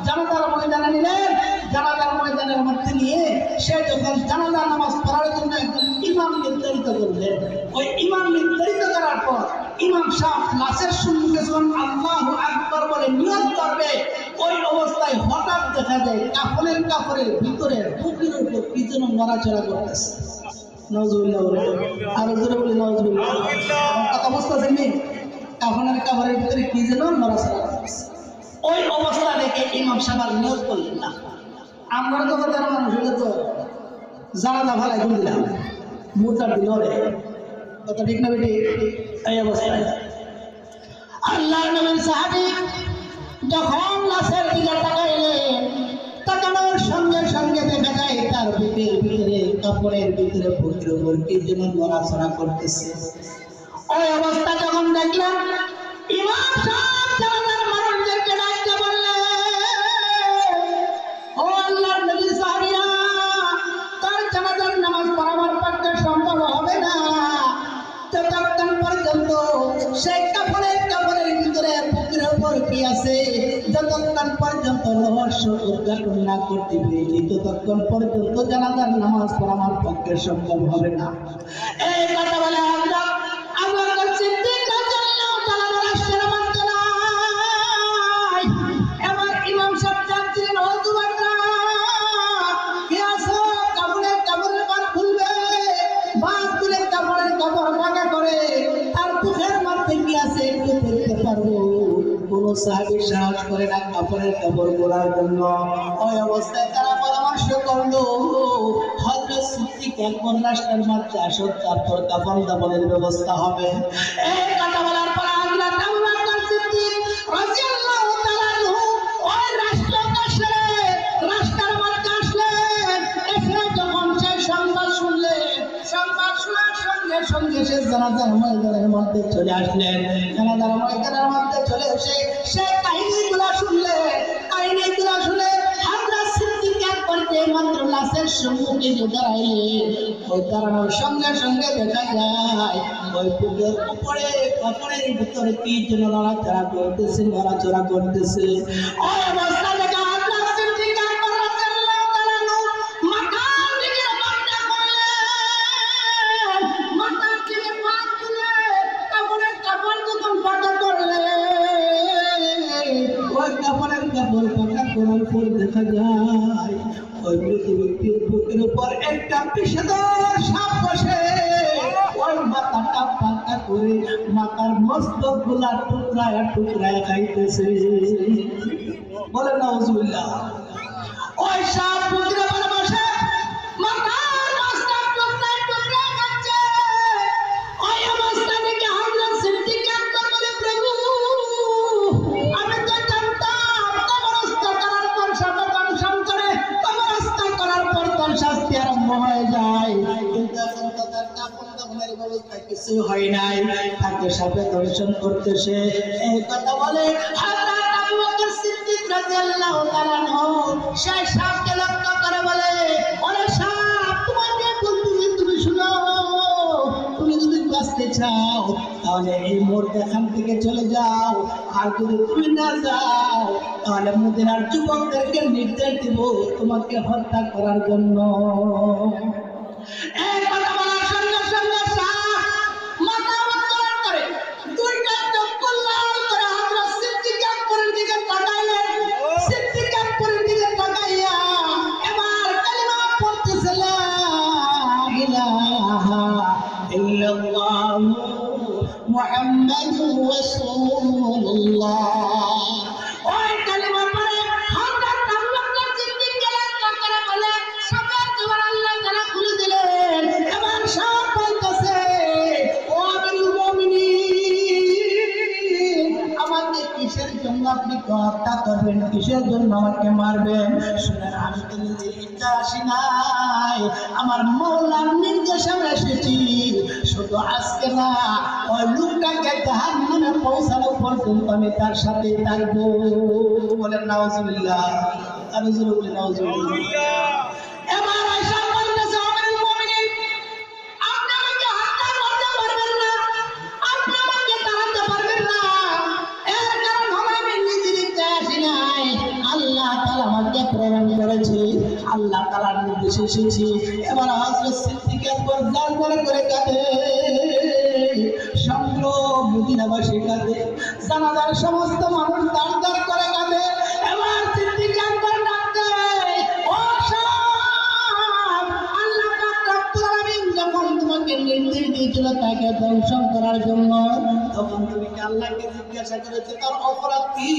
জানাজার ময়দানে নিলেন। জানাজার ময়দানের মধ্যে নিয়ে সে যখন জানাজার নামাজ পড়ার জন্য একজন ইমাম নির্ধারিত করলেন, ওই ইমাম নির্ধারিত করার পর ইমাম সাহেব লাশের সম্মুখে যখন আল্লাহু আকবার বলে নিয়ত করবে, ওই অবস্থায় হঠাৎ দেখা যায় কাপড়ের ভিতরে বুকের উপর কি যেন নড়াচড়া করতেছে। নাউজুবিল্লাহ বলে, আরো জোরে বলে নাউজুবিল্লাহ। কথা বুঝতেছেন নি? কাপড়ের ভিতরে কি যেন নড়াচড়া করতেছে। ওই অবস্থা দেখে ইমাম সাহেব নিয়ত করলেন না। আমরা তো তার মানুষ হলে তো জানাজা ভালাই করে দিলাম, মুদ্রা দিল রে, কথা ঠিক না বেটি? এই অবস্থায় আল্লাহর নবীর সাহাবী যখন লাশের দিকে তাকাইলেন, তাকানোর সঙ্গে সঙ্গে দেখা যায় তার বুকের ভিতরে, কাপড়ের ভিতরে বুকের উপর কি যেন নড়াচড়া করতেছে। ওই অবস্থা যখন দেখলাম, ইমাম সাহেব জানাজার মানুষদেরকে ডাকতে বললেন, ও আল্লাহর নবীর সাহাবীরা, তার জানাজার নামাজ পড়াবার পক্ষে সম্ভব হবে না যতক্ষণ পর্যন্ত সেই কাপড়ের ভিতরে বুকের উপর কি আছে, যতক্ষণ পর্যন্ত রহস্য উদ্ঘাটন না করতে পেরেছি ততক্ষণ পর্যন্ত জানাজার নামাজ পড়াবার পক্ষে সম্ভব হবে না। এই কথা বলে আবু বকর সিদ্দিক রাদিয়াল্লাহু তাআলা রাষ্ট্রের মধ্যে নাই। এবার ইমাম সাহেব জানছিলেন, ও যুবকরা কি আছো, কাপড়ের পার খুলবে, বাস তুলে কাপড় ভাগা করে তার বুকের মধ্যে কি আছে একটু দেখতে পারবো? কোন সাহাবী সাহস করে না কাপড় খোলার জন্য। ওই অবস্থায় তারা পরামর্শ করলো, হযরত সিদ্দিক আকবর রাষ্ট্রের মধ্যে আসো, তারপর কাপড় দাফনের ব্যবস্থা হবে। এই কথা বলার পর হযরত আবু বকর সিদ্দিক রাদিয়াল্লাহু তাআলা ওই রাষ্ট্রের মধ্যে আসলেন। এখানে যখন সেই সংবাদ শোনার সঙ্গে সে জানাজার ময়দানের মধ্যে চলে আসলেন। জানাজার ময়দানের মধ্যে চলে এসে সে কাহিনীগুলা শুনে হযরত সিদ্দিক আকবরকে মাত্র লাশের সম্মুখে দাঁড়াইলেন। ওই দাঁড়ানোর সঙ্গে সঙ্গে দেখা যায় ওই বুকের উপরে কাপড়ের ভিতরে কি যেন নড়াচড়া করতেছে। ওই অবস্থা দেখে হযরত সিদ্দিক আকবর রাদিয়াল্লাহু তাআলা মাথার দিকে বাঁকা করলেন, মাথার দিকে পা তুলে কাপড় যখন বাঁকা করলেন, ওই কাপড় বাঁকা করার পর দেখা যায় ওই মৃত ব্যক্তির বুকের উপর একটা বিষধর সাপ বসে ওই মাথাটা বাঁকা করে মাথার মস্তক গুলা টুকরায় খাইতেছে। বলে নাউজুবিল্লাহ। ওই সাপ বুকের উপর বসে মাথার মস্তক টুকরায় খাচ্ছে। ওই অবস্থা থেকে হযরত সিদ্দিক আকবর বলে, প্রভু আমি তো জানতাম কবরস্থ করার পর সাপে দংশন করে, কবরস্থ করার পর তার শাস্তি আরম্ভ হয়ে যায়, কিন্তু এখন তো তার কাপড় দাফনের ব্যবস্থা কিছু হয় নাই, তাকে সাপে দংশন করতেছে। এই কথা বলে হযরত আবু বকর সিদ্দিক রাদিয়াল্লাহু তাআলা সেই সাপকে লক্ষ্য করে বলে, ওরে সাপ, তোমাকে বলতেছি তুমি শুনো, তুমি যদি বাঁচতে চাও তাহলে এই মুহূর্তে এখান থেকে চলে যাও, আর যদি তুমি না যাও তাহলে মদিনার যুবকদেরকে নির্দেশ দিব তোমাকে হত্যা করার জন্য। এই কথা বলার সঙ্গে সঙ্গে সাপ মাথা উত্তোলন করে দুইটা চক্ষু লাল করে হযরত সিদ্দিক আকবরের দিকে তাকাইলেন। সিদ্দিক আকবরের দিকে আত্মহত্যা করবেন, কিসের জন্য আমাকে মারবেন? শুনেন, আমি তো নিজে ইচ্ছা আসি নাই, আমার মওলার নির্দেশে এসেছি। শুধু আজকে না, ওই লোকটাকে জাহান্নামে পৌঁছানো পর্যন্ত আমি তার সাথে থাকবো। বলেন নাউজুবিল্লাহ, আর জোরে বলেন নাউজুবিল্লাহ। এবার আয়েশা বলতেছে, আমিরুল মুমিনিন, আপনি আমাকে হত্যা করতে পারবেন না, আপনি আমাকে তাড়াতে পারবেন না। এর কারণ হলো আমি নিজের ইচ্ছায় আসি নাই, আল্লাহ তাআলা আমাকে প্রেরণ করেছে, আল্লাহ তাআলার নির্দেশে এসেছি। এবার হযরত সিদ্দিক আকবর জাল করে কাঁদে, সমগ্র মদিনাবাসী কাঁদে, জানাজার সমস্ত মানুষ দাঁড় করে কাঁদে। এবার সিদ্দিক আকবর ডাকতে, ও সব, আল্লাহ পাক রব্বুল আলামিন যখন তোমাকে নির্দেশ দিয়েছিল তাকে ধ্বংস করার জন্য, তখন তুমি কি আল্লাহকে জিজ্ঞাসা করেছো তার অপরাধ কি?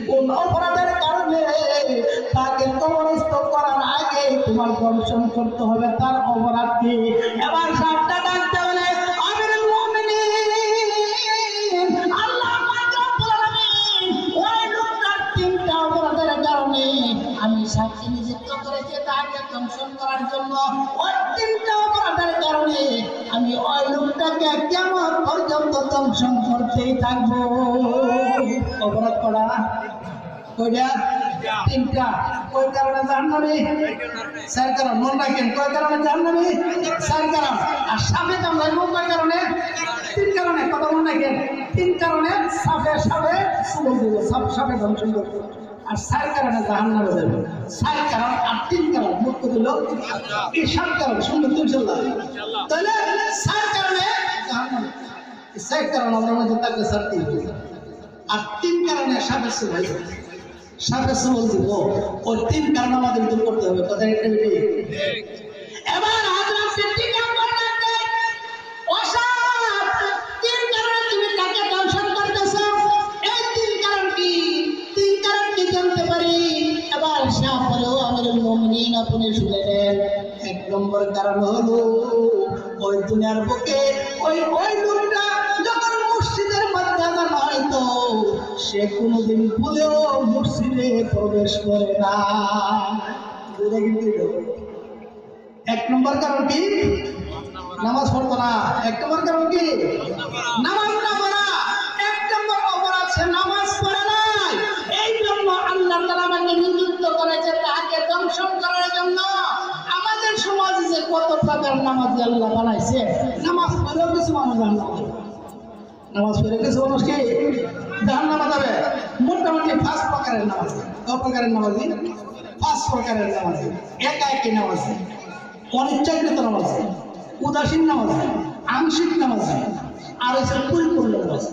কোন অপরাধের কারণে তাকে কবরস্থ করার আগে তোমার ধ্বংস করতে হবে? তার অপরাধ কি? এবার সাতটা ডাকতে বলে, আমিরুল মুমিনিন, আল্লাহ পাক রব্বুল আলামিন ওই লোকটার তিনটা অপরাধের কারণে আমি সাক্ষী নিযুক্ত করেছি তাকে ধ্বংস করার জন্য। ওই তিনটা অপরাধের কারণে আমি ওই লোকটাকে কিয়ামত পর্যন্ত ধ্বংস করতেই থাকবো। অপরাধ করা কয়টা? তিনটা। কয় কারণে জাহান্নামী? চার কারণ। মনে রাখেন, কয় কারণে জাহান্নামী? চার কারণ। আর সাপে কামড়াইব কয় কারণে? তিন কারণে। কথা মনে রাখেন, তিন কারণে সাপে চুমুক দিব, সাপে ধ্বংস করবো। আর চার কারণে জাহান্নামে যাবে। চার কারণ আর তিন কারণ মুক্ত দিল, এই সাত কারণ। সুন্দর ইনশাআল্লাহ। তাহলে চার কারণে জাহান্নামে, চার কারণ আমরা মধ্যে থাকলে চারটি, আর তিন কারণে সাপে চুমুক, সাপে চুমুক দিব। ওই তিন কারণ আমাদের দূর করতে হবে। কথা একটা বেটি। এবার হযরত সিদ্দিক আকবর ডাকে, ও সাপ, তিন কারণে তুমি তাকে দংশন করতেছো, এই তিন কারণ কি? তিন কারণ কি জানতে পারি? এবার সাপ বলে, ও আমিরুল মুমিনিন, আপনি শুনে নেন। এক নম্বর কারণ হলো, ওই দুনিয়ার বুকে ওই লোকটা যখন মসজিদের মধ্যে আযান হয়তো সে কোনোদিন ভুলেও মসজিদে প্রবেশ করে না। এক নম্বর কারণ কি? নামাজ পড়তো না। এক নম্বর কারণ কি? নামাজ না পড়া। এক নম্বর অপরাধ, সে নামাজ পড়ে নাই। এই জন্য আল্লাহ তাআলা আমাকে নিযুক্ত করেছে তাকে দংশন করার জন্য। আমাদের সমাজে যে কত প্রকার নামাজি আল্লাহ বানাইছে, নামাজ পড়েও কিছু মানুষ জাহান্নামে, নামাজ পড়ে কিছু মানুষ কি জাহান্নামে যাবে। মোটামুটি 5 প্রকারের নামাজ। কত প্রকারের নামাজি? 5 প্রকারের নামাজি। একাকী নামাজি, অনিচ্ছাকৃত নামাজি, উদাসীন নামাজি, আংশিক নামাজি, আর হচ্ছে পরিপূর্ণ নামাজি।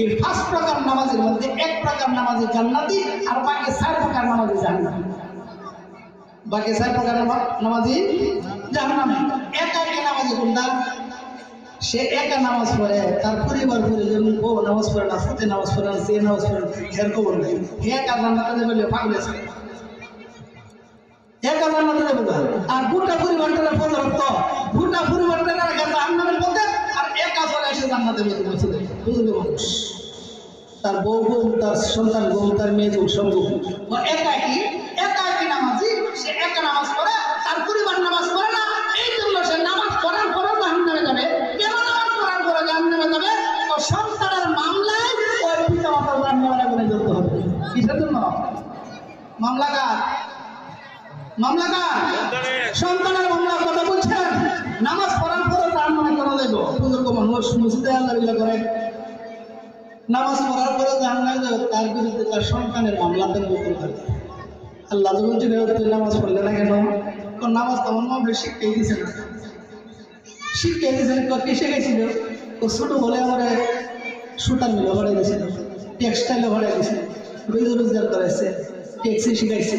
এই 5 প্রকার নামাজের মধ্যে এক প্রকার নামাজি জান্নাতি, আর বাকি 4 প্রকার নামাজি জাহান্নামী। বাকি 4 প্রকার নামাজি জাহান্নামী। একাকী নামাজি কোনটা? সে একা নামাজ পড়ে, তার পরিবার পরিজন ও নামাজ পড়ে না, ফুটে নামাজ পড়ে না, সে নামাজ পড়ে না, এর খবর নেই। একা জান্নাতে যাবে পাগল আছে, একা জান্নাতে যাবে। আর গোটা পরিবারটা পর্যন্ত, গোটা পরিবারটা রাখা জাহান্নামের মধ্যে, আর একা চলে এসে জান্নাতের মধ্যে পৌঁছে যায়। বুঝলে মানুষ, তার বউ বোন, তার সন্তান বোন, তার মেয়ে বোন সব ও একাকী নামাজি। সে একা নামাজ পড়ে, তার পরিবার নামাজ পড়ে না। এই জন্য সে নামাজ পড়ার পরেও জাহান্নামে যাবে। কেন নামাজ পড়ার পরে জাহান্নামে যাবে? ও সন্তানের মামলায় ওই পিতা মাতার জাহান্নামে গুণে যেতে হবে। কিসের জন্য মামলা? সন্তানের মামলা। কথা বলছেন, নামাজ পড়ার পরে জাহান্নামে কেন যাইব? বুজুর্গ মানুষ মসজিদে আল্লাহ বিল্লাহ করে, নামাজ পড়ার পরে জাহান্নামে যাবে, তার বিরুদ্ধে তার সন্তানের মামলাতে গোপন করে। আল্লাহ যখন তুই নামাজ পড়লে না কেন? নামাজ তোমার মামলা শিখতে দিয়েছে না, শিখতে দিয়েছে না। কি শিখেছিল? ও ছোট বলে আমার সুতার মিলে ভরে গেছিল, টেক্সটাইলে ভরে গেছিল, রোজগার করাইছে, ট্যাক্সি শিখাইছে,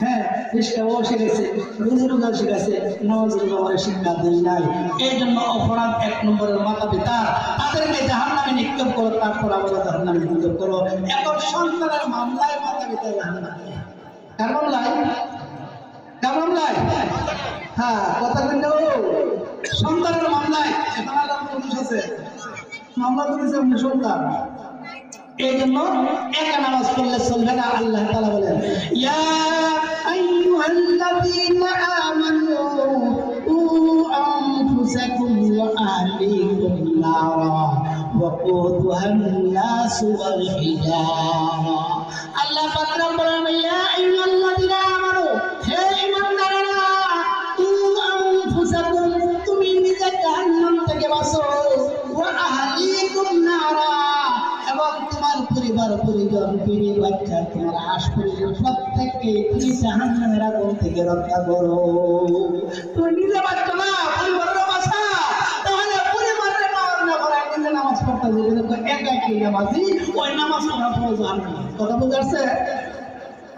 হ্যাঁ রিক্সাও শিখাইছে, রোজগার শিখাইছে, নামাজ রোজা শিক্ষা দেয় নাই। এই জন্য অপরাধ 1 নম্বরের মাতা পিতা, তাদেরকে জাহান্নামে নিক্ষেপ করো, তারপর আবার জাহান্নামে নিক্ষেপ করো। এখন সন্তানের মামলায় মাতা পিতা জাহান্নামে। কার মামলায়? কার মামলায়? হ্যাঁ, কথা কিন্তু সন্তানের মামলায়। এখন আল্লাহ পুলিশ আছে, মামলা করেছে আপনি সন্তান, এই জন্য একা নামাজ পড়লে চলবে না। আল্লাহ তাআলা বলেন ইয়া আইয়ুহাল্লাযীনা আমানু কু আনফুসাকুম ওয়া আহলিকুম নারা ওয়াকুদুহান নাসু ওয়াল হিজারা। আল্লাহ পাক বলেন ইয়া আইয়ুহাল্লাযীনা আমানু, হে ঈমানদাররা, কু আনফুসাকুম, তুমি নিজে জাহান্নাম থেকে বাঁচো, ওয়া আহলিকুম নারা, এবং তোমার পরিবার পরিজন বিবি বাচ্চা তোমার আশপাশের প্রত্যেককে তুমি জাহান্নামের আগুন থেকে রক্ষা করো। তুমি নিজে বাঁচো না, পরিবারের বাঁচা, তাহলে পরিবারের নামাজ না পড়া নিজে নামাজ পড়তে হবে, একা কি নামাজি ওই নামাজ পড়া প্রয়োজন। কথা বুঝতে পারছে?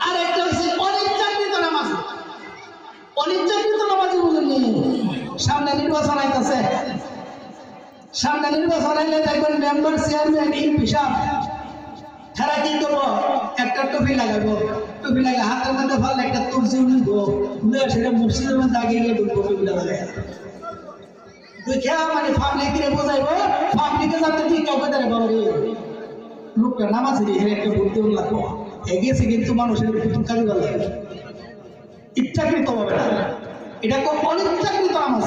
আর একটা হচ্ছে অনিচ্ছাকৃত নামাজ। অনিচ্ছাকৃত নামাজি বুঝেননি? সামনে নির্বাচন আইতেছে, সামনে নির্বাচন আইলে দেখবেন মেম্বার চেয়ারম্যান এমপি সাহেব তারা কি করবো, একটা টুপি লাগাবো, টুপি লাগে হাতের মধ্যে ভালো একটা তুলসি নিব, সেটা মসজিদের মধ্যে আগে গিয়ে ঢুকবো, টুপিটা লাগে দেখে মানে পাবলিকে বোঝাইবো, পাবলিকে যাতে ঠিক কাউকে দেয় বলো রে লোকটা নামাজ হেরে একটা বলতে লাগবো এগিয়েছে, কিন্তু মানুষের প্রথম কাজ ভালো লাগে ইচ্ছাকৃত হবে না, এটা খুব অনিচ্ছাকৃত নামাজ।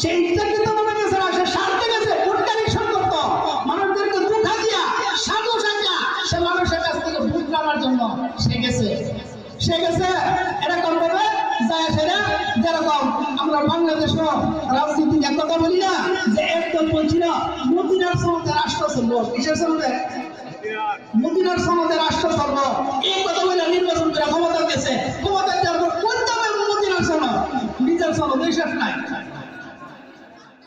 সেই ইচ্ছাকৃত নামাজ গেছে না, সে স্বার্থে গেছে, কোটকারিশন করতো, মানুষদেরকে দুঃখা দিয়া সাধু সাজা সে মানুষের কাছ থেকে ভোট নেওয়ার জন্য সে গেছে এরকম ভাবে যায় সেটা। যেরকম আমরা বাংলাদেশ রাজনীতি এক কথা বলি না যে একদম বলছি না মদিনার সনদে রাষ্ট্র চলবো, কিসের সনদে? মদিনার সনদে রাষ্ট্র চলবো, এই কথা বলে নির্বাচন করে ক্ষমতা গেছে, ক্ষমতা দেওয়ার পর কোনটা মদিনার সনদ, নিজের সনদ দেশের নাই।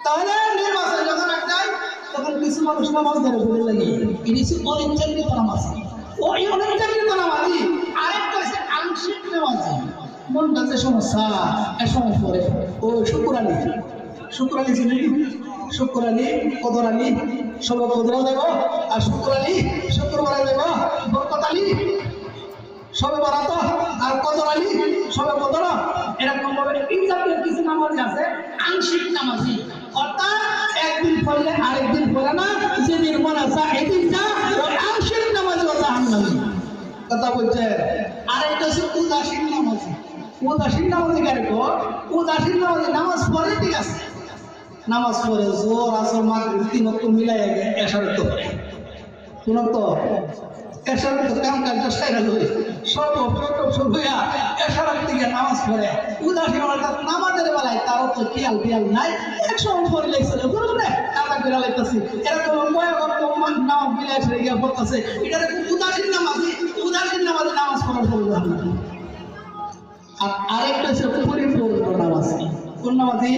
তাহলে নির্বাচন যখন এক যায় তখন কিছু মানুষ নামাজ ধরে বলে লাগে এটি হচ্ছে অনিচ্ছাকৃত নামাজ। ওই অনিচ্ছাকৃত নামাজি আরেকটা হচ্ছে আংশিক নামাজি। মনটা যে সমস্যা এক সময় পরে ও শুক্রানি ছিলেন, শুক্রানি কদরানি সব কদরা দেব, আর শুক্রবারে দেব বরকতালি সবে বরাত, আর কদরালি সবে কদর, এরকম ভাবে এই জাতীয় কিছু নামাজি আছে আংশিক নামাজি, অর্থাৎ একদিন পড়লে আরেকদিন পড়ে না, যেদিন মনে চায় এদিন যা, ওই আংশিক নামাজি ও জাহান্নামী। কথা বলছে। আরেকটা হচ্ছে উদাসীন নামাজি। উদাসীন নামাজি কেন? উদাসীন নামাজি নামাজ পড়ে ঠিক আছে, নামাজ পড়ে জোর আসর মাগরিব তিন ওয়াক্ত মিলাই এশার তো কোন তো এশার তো কাম কাজ সাইরা লই সব অপরাধ সব হইয়া এশার দিকে নামাজ পড়ে। উদাসীন অর্থাৎ নামাজের বেলায় তারও তো খেয়াল নাই, একশো পরে লেগছিল গুরু না কাদা করে লাইতেছি, এরকম নামাজ মিলাই এসে গিয়ে পড়তেছে, এটা উদাসীন নামাজি। উদাসীন নামাজে নামাজ পড়ার প্রয়োজন। আর আরেকটা হচ্ছে পরিপূর্ণ নামাজি। কোন নামাজি?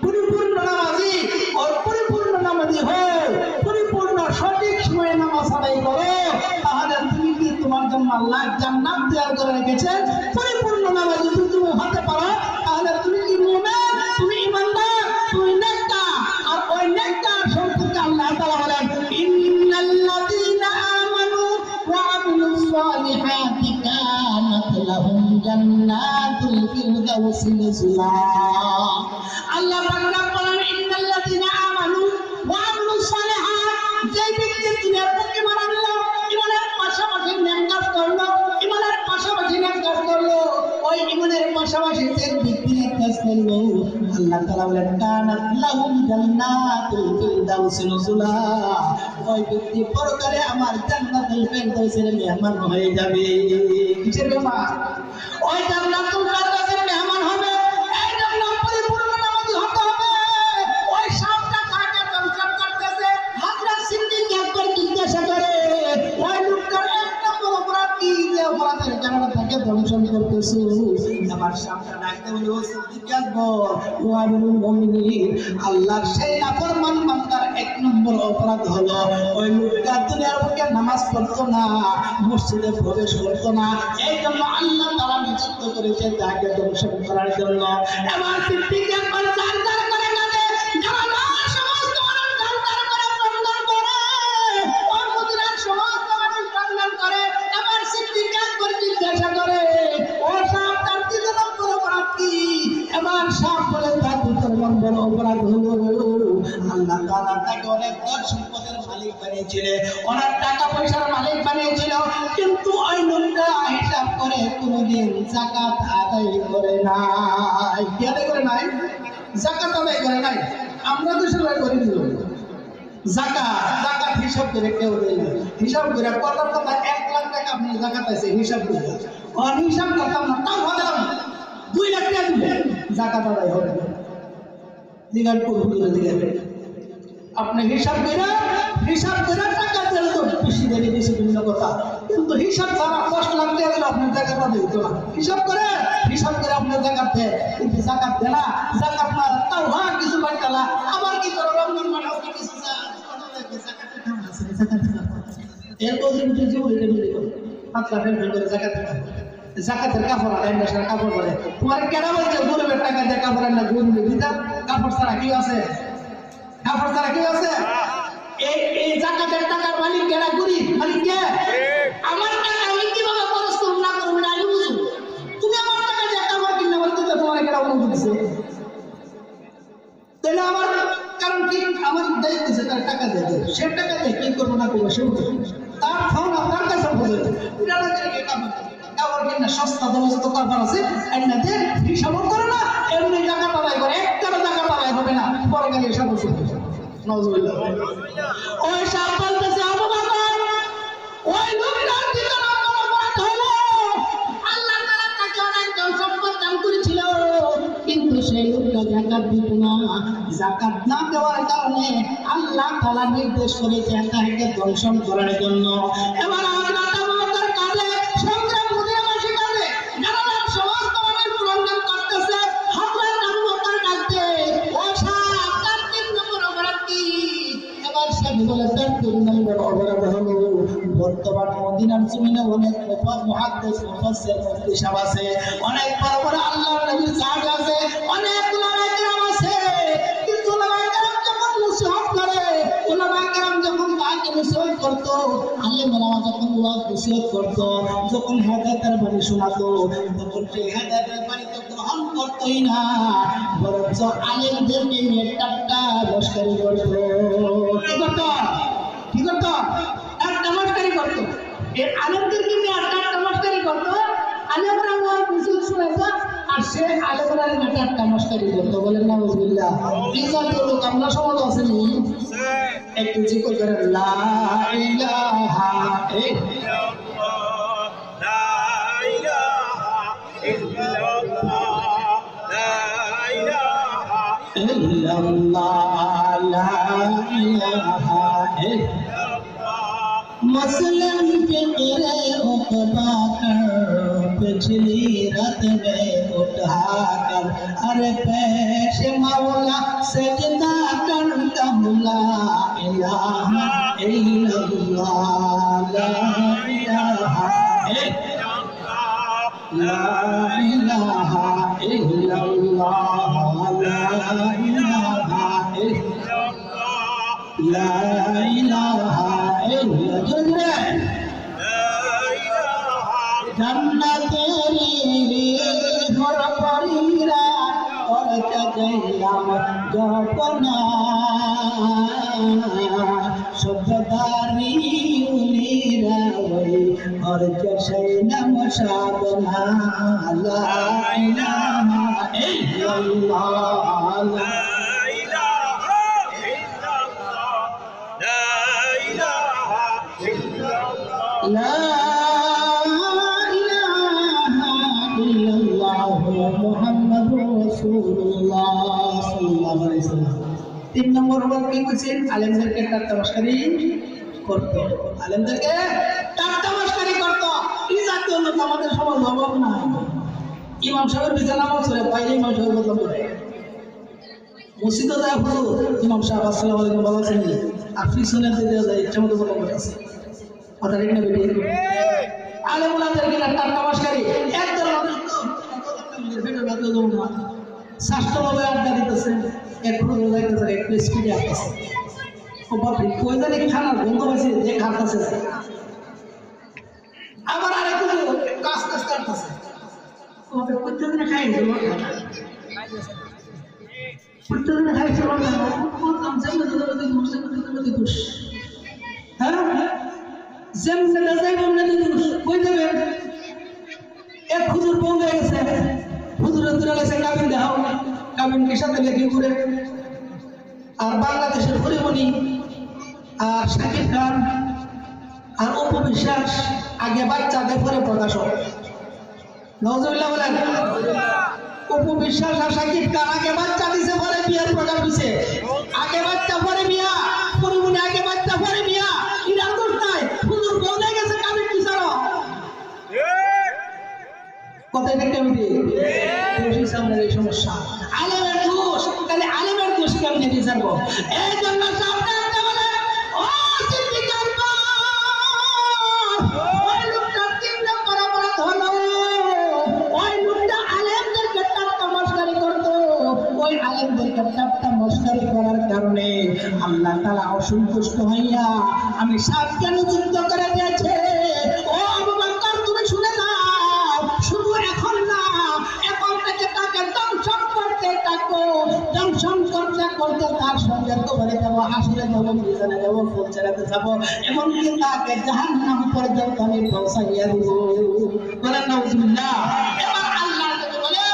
পরিপূর্ণ নামাজি। আর পরিপূর্ণ নামাজি হয় পরিপূর্ণ সঠিক সময়ে নামাজ আদায় করো, তাহলে তুমি কি তোমার জন্য আল্লাহ জান্নাত তৈরি করে রেখেছেন। পরিপূর্ণ নামাজি তুমি হতে পারো, তাহলে তুমি কি মুমিন, তুমি ঈমানদার, তুমি নেককার। আর ওই নেককার সম্পর্কে আল্লাহ তাআলা বলেন ইন্নাল্লাযীনা আমানু ওয়া আমিলুস সালিহাতি কানাত লাহুম জান্নাতুল ফিরদাউসি নুজুলা। আল্লাহ পাক বলেন ইন্নাল্লাযীনা আমানু ওয়া আমিলুস সালিহাত, যে ব্যক্তি দুনিয়ার বুকে মানলো, ঈমানের পাশাপাশি নেক কাজ করলো, ঈমানের পাশাপাশি নেক কাজ করলো, ওই ঈমানের পাশাপাশি যে ব্যক্তি নেক কাজ করলো, আল্লাহ তাআলা বলেন কানাত লাহুম জান্নাতুল ফিরদাউসি নুজুলা, ওই ব্যক্তি পরকালে আমার জান্নাতুল ফিরদাউসের মেহমান হয়ে যাবে। কিসের মেহমান? ওই জান্নাতুল ফিরদাউসের মেহমান হবে। এই জন্য পরিপূর্ণ নামাজি হতে হবে। ওই সাতটা কাকে সংসার করতেছে হযরত সিদ্দিক আকবর জিজ্ঞাসা করে ওই লোকটার একটা বড় অপরাধ কি যে অপরাধের কারণে তাকে দংশন করতেছে। আমার সামনে ডাকতে বলে ও সিদ্দিক আকবর ও আমিরুল মুমিনিন, আল্লাহর সেই নাফরমান বান্দার এক নম্বর অপরাধ হলো ওই লোকটা দুনিয়ার বুকে নামাজ পড়তো না, মসজিদে প্রবেশ করতো না, এই জন্য আল্লাহ তাআলা নিযুক্ত করেছে তাকে দংশন করার জন্য। এবার সিদ্দিক আকবর জান জান করে কাঁদে, জানার সমস্ত মানুষ জান জান করে প্রার্থনা করে, ওই মদিনার সমস্ত মানুষ প্রার্থনা করে। এবার সিদ্দিক আকবর জিজ্ঞাসা করে ও সাহেব তার দ্বিতীয় নম্বর অপরাধ কি? এবার সাহেব বলে তার দ্বিতীয় নম্বর অপরাধ হলো আল্লাহ তাআলা তাকে অনেক ধন সম্পদের মালিক মালিক বানিয়েছিল, অনেক টাকা পয়সার মালিক বানিয়েছিল, কিন্তু ওই লোকটা হিসাব করে কোনোদিন যাকাত আদায় করে নাই। কি আদায় করে নাই? যাকাত আদায় করে নাই। আমরা তো সবাই করে দিল যাকাত হিসাব করে কেউ দেয় না। হিসাব করে কথার কথা 1 লাখ টাকা আপনি যাকাত আছে হিসাব করে, অহিসাব করতাম না, তাও ভাবলাম 2 লাখ টাকা দিবে, যাকাত আদায় হবে না। দিগার পুরো দিগাবে আপনি হিসাব করে টাকা দিলে তো বেশি দেরি বেশি ভিন্ন কথা, কিন্তু হিসাব ছাড়া 10 লাখ টাকা দিলে আপনি যাকাত আদায় হতো না। হিসাব করে আপনি যাকাত দেন, কিন্তু যাকাত দেন না, যাকাত না তাও হয় কিছু বাড়তালা, আবার কি করে রমজান মাসে কিছু যাকাতের কাম আছে, এর বলছেন যে জীবনে মিলে করে পাতলা ফেল করে যাকাতের কাপড় আর নেশার কাপড় বলে তোমার কেন বলছে গরিবের টাকা দিয়ে কাপড় না গুণ দিতা, কাপড় ছাড়া কি আছে? এই যাকাতের টাকার মালিক কেনা গরিব মালিক কে? আমার টাকা আমি কিভাবে খরচ করব না করব না আমি বুঝি। তুমি আমার টাকা দিয়ে কাপড় কিনে বলতে তো তোমার কেনা অনুমতি দিছে, তাহলে আমার কারণ কি? আমার দায়িত্ব আছে তার টাকা দিয়ে দেবে, সে টাকা দিয়ে কি করবো না করবো সে বুঝে, তার ফোন আপনার কাছে বুঝে কাপড় কিনা সস্তা দামে যত কাপড় আছে হিসাব করে না, এমনি টাকা পালাই করে একটারও টাকা পালাই হবে না, পরকালে হিসাব নজরুল্লাহ ওই সাপ বলতেছে আবু বকর ওই লোকটার ঠিকানা বড় হলো আল্লাহ তাআলা তাকে অনেক ধন সম্পদ দান করেছিল, কিন্তু সেই লোকটা যাকাত দিত না। যাকাত না দেওয়ার কারণে আল্লাহ তাআলা নির্দেশ করেছে তাকে দংশন করার জন্য। এবার আল্লাহ তাআলার কাছে সংগ্রাম করে মাসে কাছে নানা সমস্ত মানুষ প্রণাম করতেছে, হযরত আবু বকর ডাকতে ও সাহেব তার 3 নম্বর অপরাধ কি? এবার সে বলে তার 3 নম্বর অপরাধ হলো বর্তমান মদিনার জমিনে অনেক মুহাদ্দিস মুফাসসির মুফাসসির আছে, অনেক বড় বড় আল্লাহর নবীর সাহাবী আছে, অনেক উলামায়ে কেরাম আছে, কিন্তু উলামায়ে কেরাম যখন নসিহত করে, উলামায়ে কেরাম যখন তাকে নসিহত করত, আলেম ওলামা যখন ওয়াজ নসিহত করত, যখন হেদায়েতের বাণী শোনাতো, তখন সেই হেদায়েতের বাণী তো গ্রহণ করতই না, বরঞ্চ আলেমদেরকে নিয়ে টাট্টা মশকরি করত। কি করত? টাট্টা মশকরি করত। এই আলেমদেরকে নিয়ে টাট্টা মশকরি করত, আলেমরা ওয়াজ নসিহত শোনাতো, আর সে আলেমরা নিয়ে টাট্টা মশকরি করত। বলেন নাউজুবিল্লাহ। ইজ্জতের লোক আমরা সমাজ আসেনি, একটু জিকির করেন লা ইলাহা ইল্লাল্লাহ, লা ইলাহা ইল্লাল্লাহ, লা ইলাহা ইল্লাল্লাহ, লা ইলাহা ইল্লাল্লাহ। मसलन फिक्रे उकबा कर पिछली रात में उठाकर, अरे पेश मौला सजदा कर कमला इलाहा इल्लल्लाह, ला इलाहा इल्लल्लाह, ला इलाहा इल्लल्लाह, ला इलाहा इल्लल्लाह, ला इलाहा इल्लल्लाह, जन्नतेरी घर परीरा और जगैलाम जपना शुद्धदारी उनीरा वही और जैसे नम साधना ला इलाहा इल्लल्लाह, ला इलाहा इल्लल्लाह, ला इलाहा इल्लल्लाह, ला মুহাম্মাদুর রাসূলুল্লাহ সাল্লাল্লাহু আলাইহি ওয়াসাল্লাম। 3 নম্বর হলো কি বলছেন? আলেমদেরকে টাট্টামস্কারি করত, আলেমদেরকে টাট্টামস্কারি করত। এই জাতীয় লোক আমাদের সমাজ অভাব না। ইমাম সাহেবের বিছানা বছরে বাইরে ইমাম সাহেব বদলাম করে মসজিদে যায় হুজুর ইমাম সাহেব আসসালামু আলাইকুম ভালো আছেন, আর পিছনে দিয়ে যায় ইচ্ছা মতো বদলাম করে আছে। কথা ঠিক না বেটি? আলেমুলাদেরকে টাট্টামস্কারি একদম স্বাস্থ্যভাবে আড্ডা দিতেছে, একটু যাইতেছে, একটু স্পিডে আসতেছে, কই জানি খানার গন্ধ পাইছে যে খাতেছে, আবার আরেকটু কাজ কাজ কাটতেছে, প্রত্যেকদিনে খাইছে প্রত্যেকদিনে খাইছে যেমন যাই বললে কই দেবেন এক হুজুর পৌঁছে গেছে হুজুরের দূরে গেছে কাবিন দেখাও কাবিন কি সাথে লেখি করে আর বাংলাদেশের পরিমণি আর শাকিব খান আর অপু বিশ্বাস আগে বাচ্চাদের পরে প্রকাশক নজরুল্লাহ বলেন অপু বিশ্বাস আর শাকিব খান আগে বাচ্চা দিছে পরে বিয়ার প্রকাশ দিছে আগে বাচ্চা পরে বিয়া পরিমণি আগে বাচ্চা পরে বিয়া এটা দোষ নাই হুজুর পৌঁছে গেছে কাবিন কি ছাড়ো কথাই দেখতে আমি দোষী সামনের এই সমস্যা আলেমের দোষ তাহলে আলেমের দোষ কেমনি বিচারবো এই জন্য সামনে একটা বলে ও সিদ্দিকার ওই লোকটা 3 নম্বর অপরাধ হলো ওই লোকটা আলেমদেরকে টাট্টা মশকারি করতো ওই আলেমদেরকে টাট্টা মশকারি করার কারণে আল্লাহ তাআলা অসন্তুষ্ট হইয়া আমি 7 কে নিযুক্ত করে দিয়েছে ও আবু বকর তুমি শুনে নাও শুধু এখন না এখন থেকে তাকে দংশন করতে থাকো দংশন করতে করতে তার সঙ্গে কবরে যাবো হাসরে যাবো মিজানে যাবো ফুলচেরাতে যাবো এমনকি তাকে জাহান্নাম পর্যন্ত আমি পৌঁছাইয়া দিব বলেন নাউজুবিল্লাহ এবার আল্লাহ নবী বলে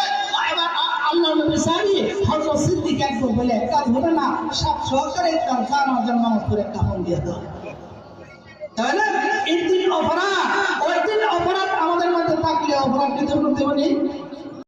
এবার আল্লাহ নবী সাহাবী হযরত সিদ্দিক একবার বলে কাজ হবে না সব সহকারে তার জানাজার নামাজ পড়ে কাফন দিয়ে দাও তাহলে এই 3 অপরাধ ওই 3 অপরাধ আমাদের মধ্যে থাকলে অপরাধ কি ধরতে হবে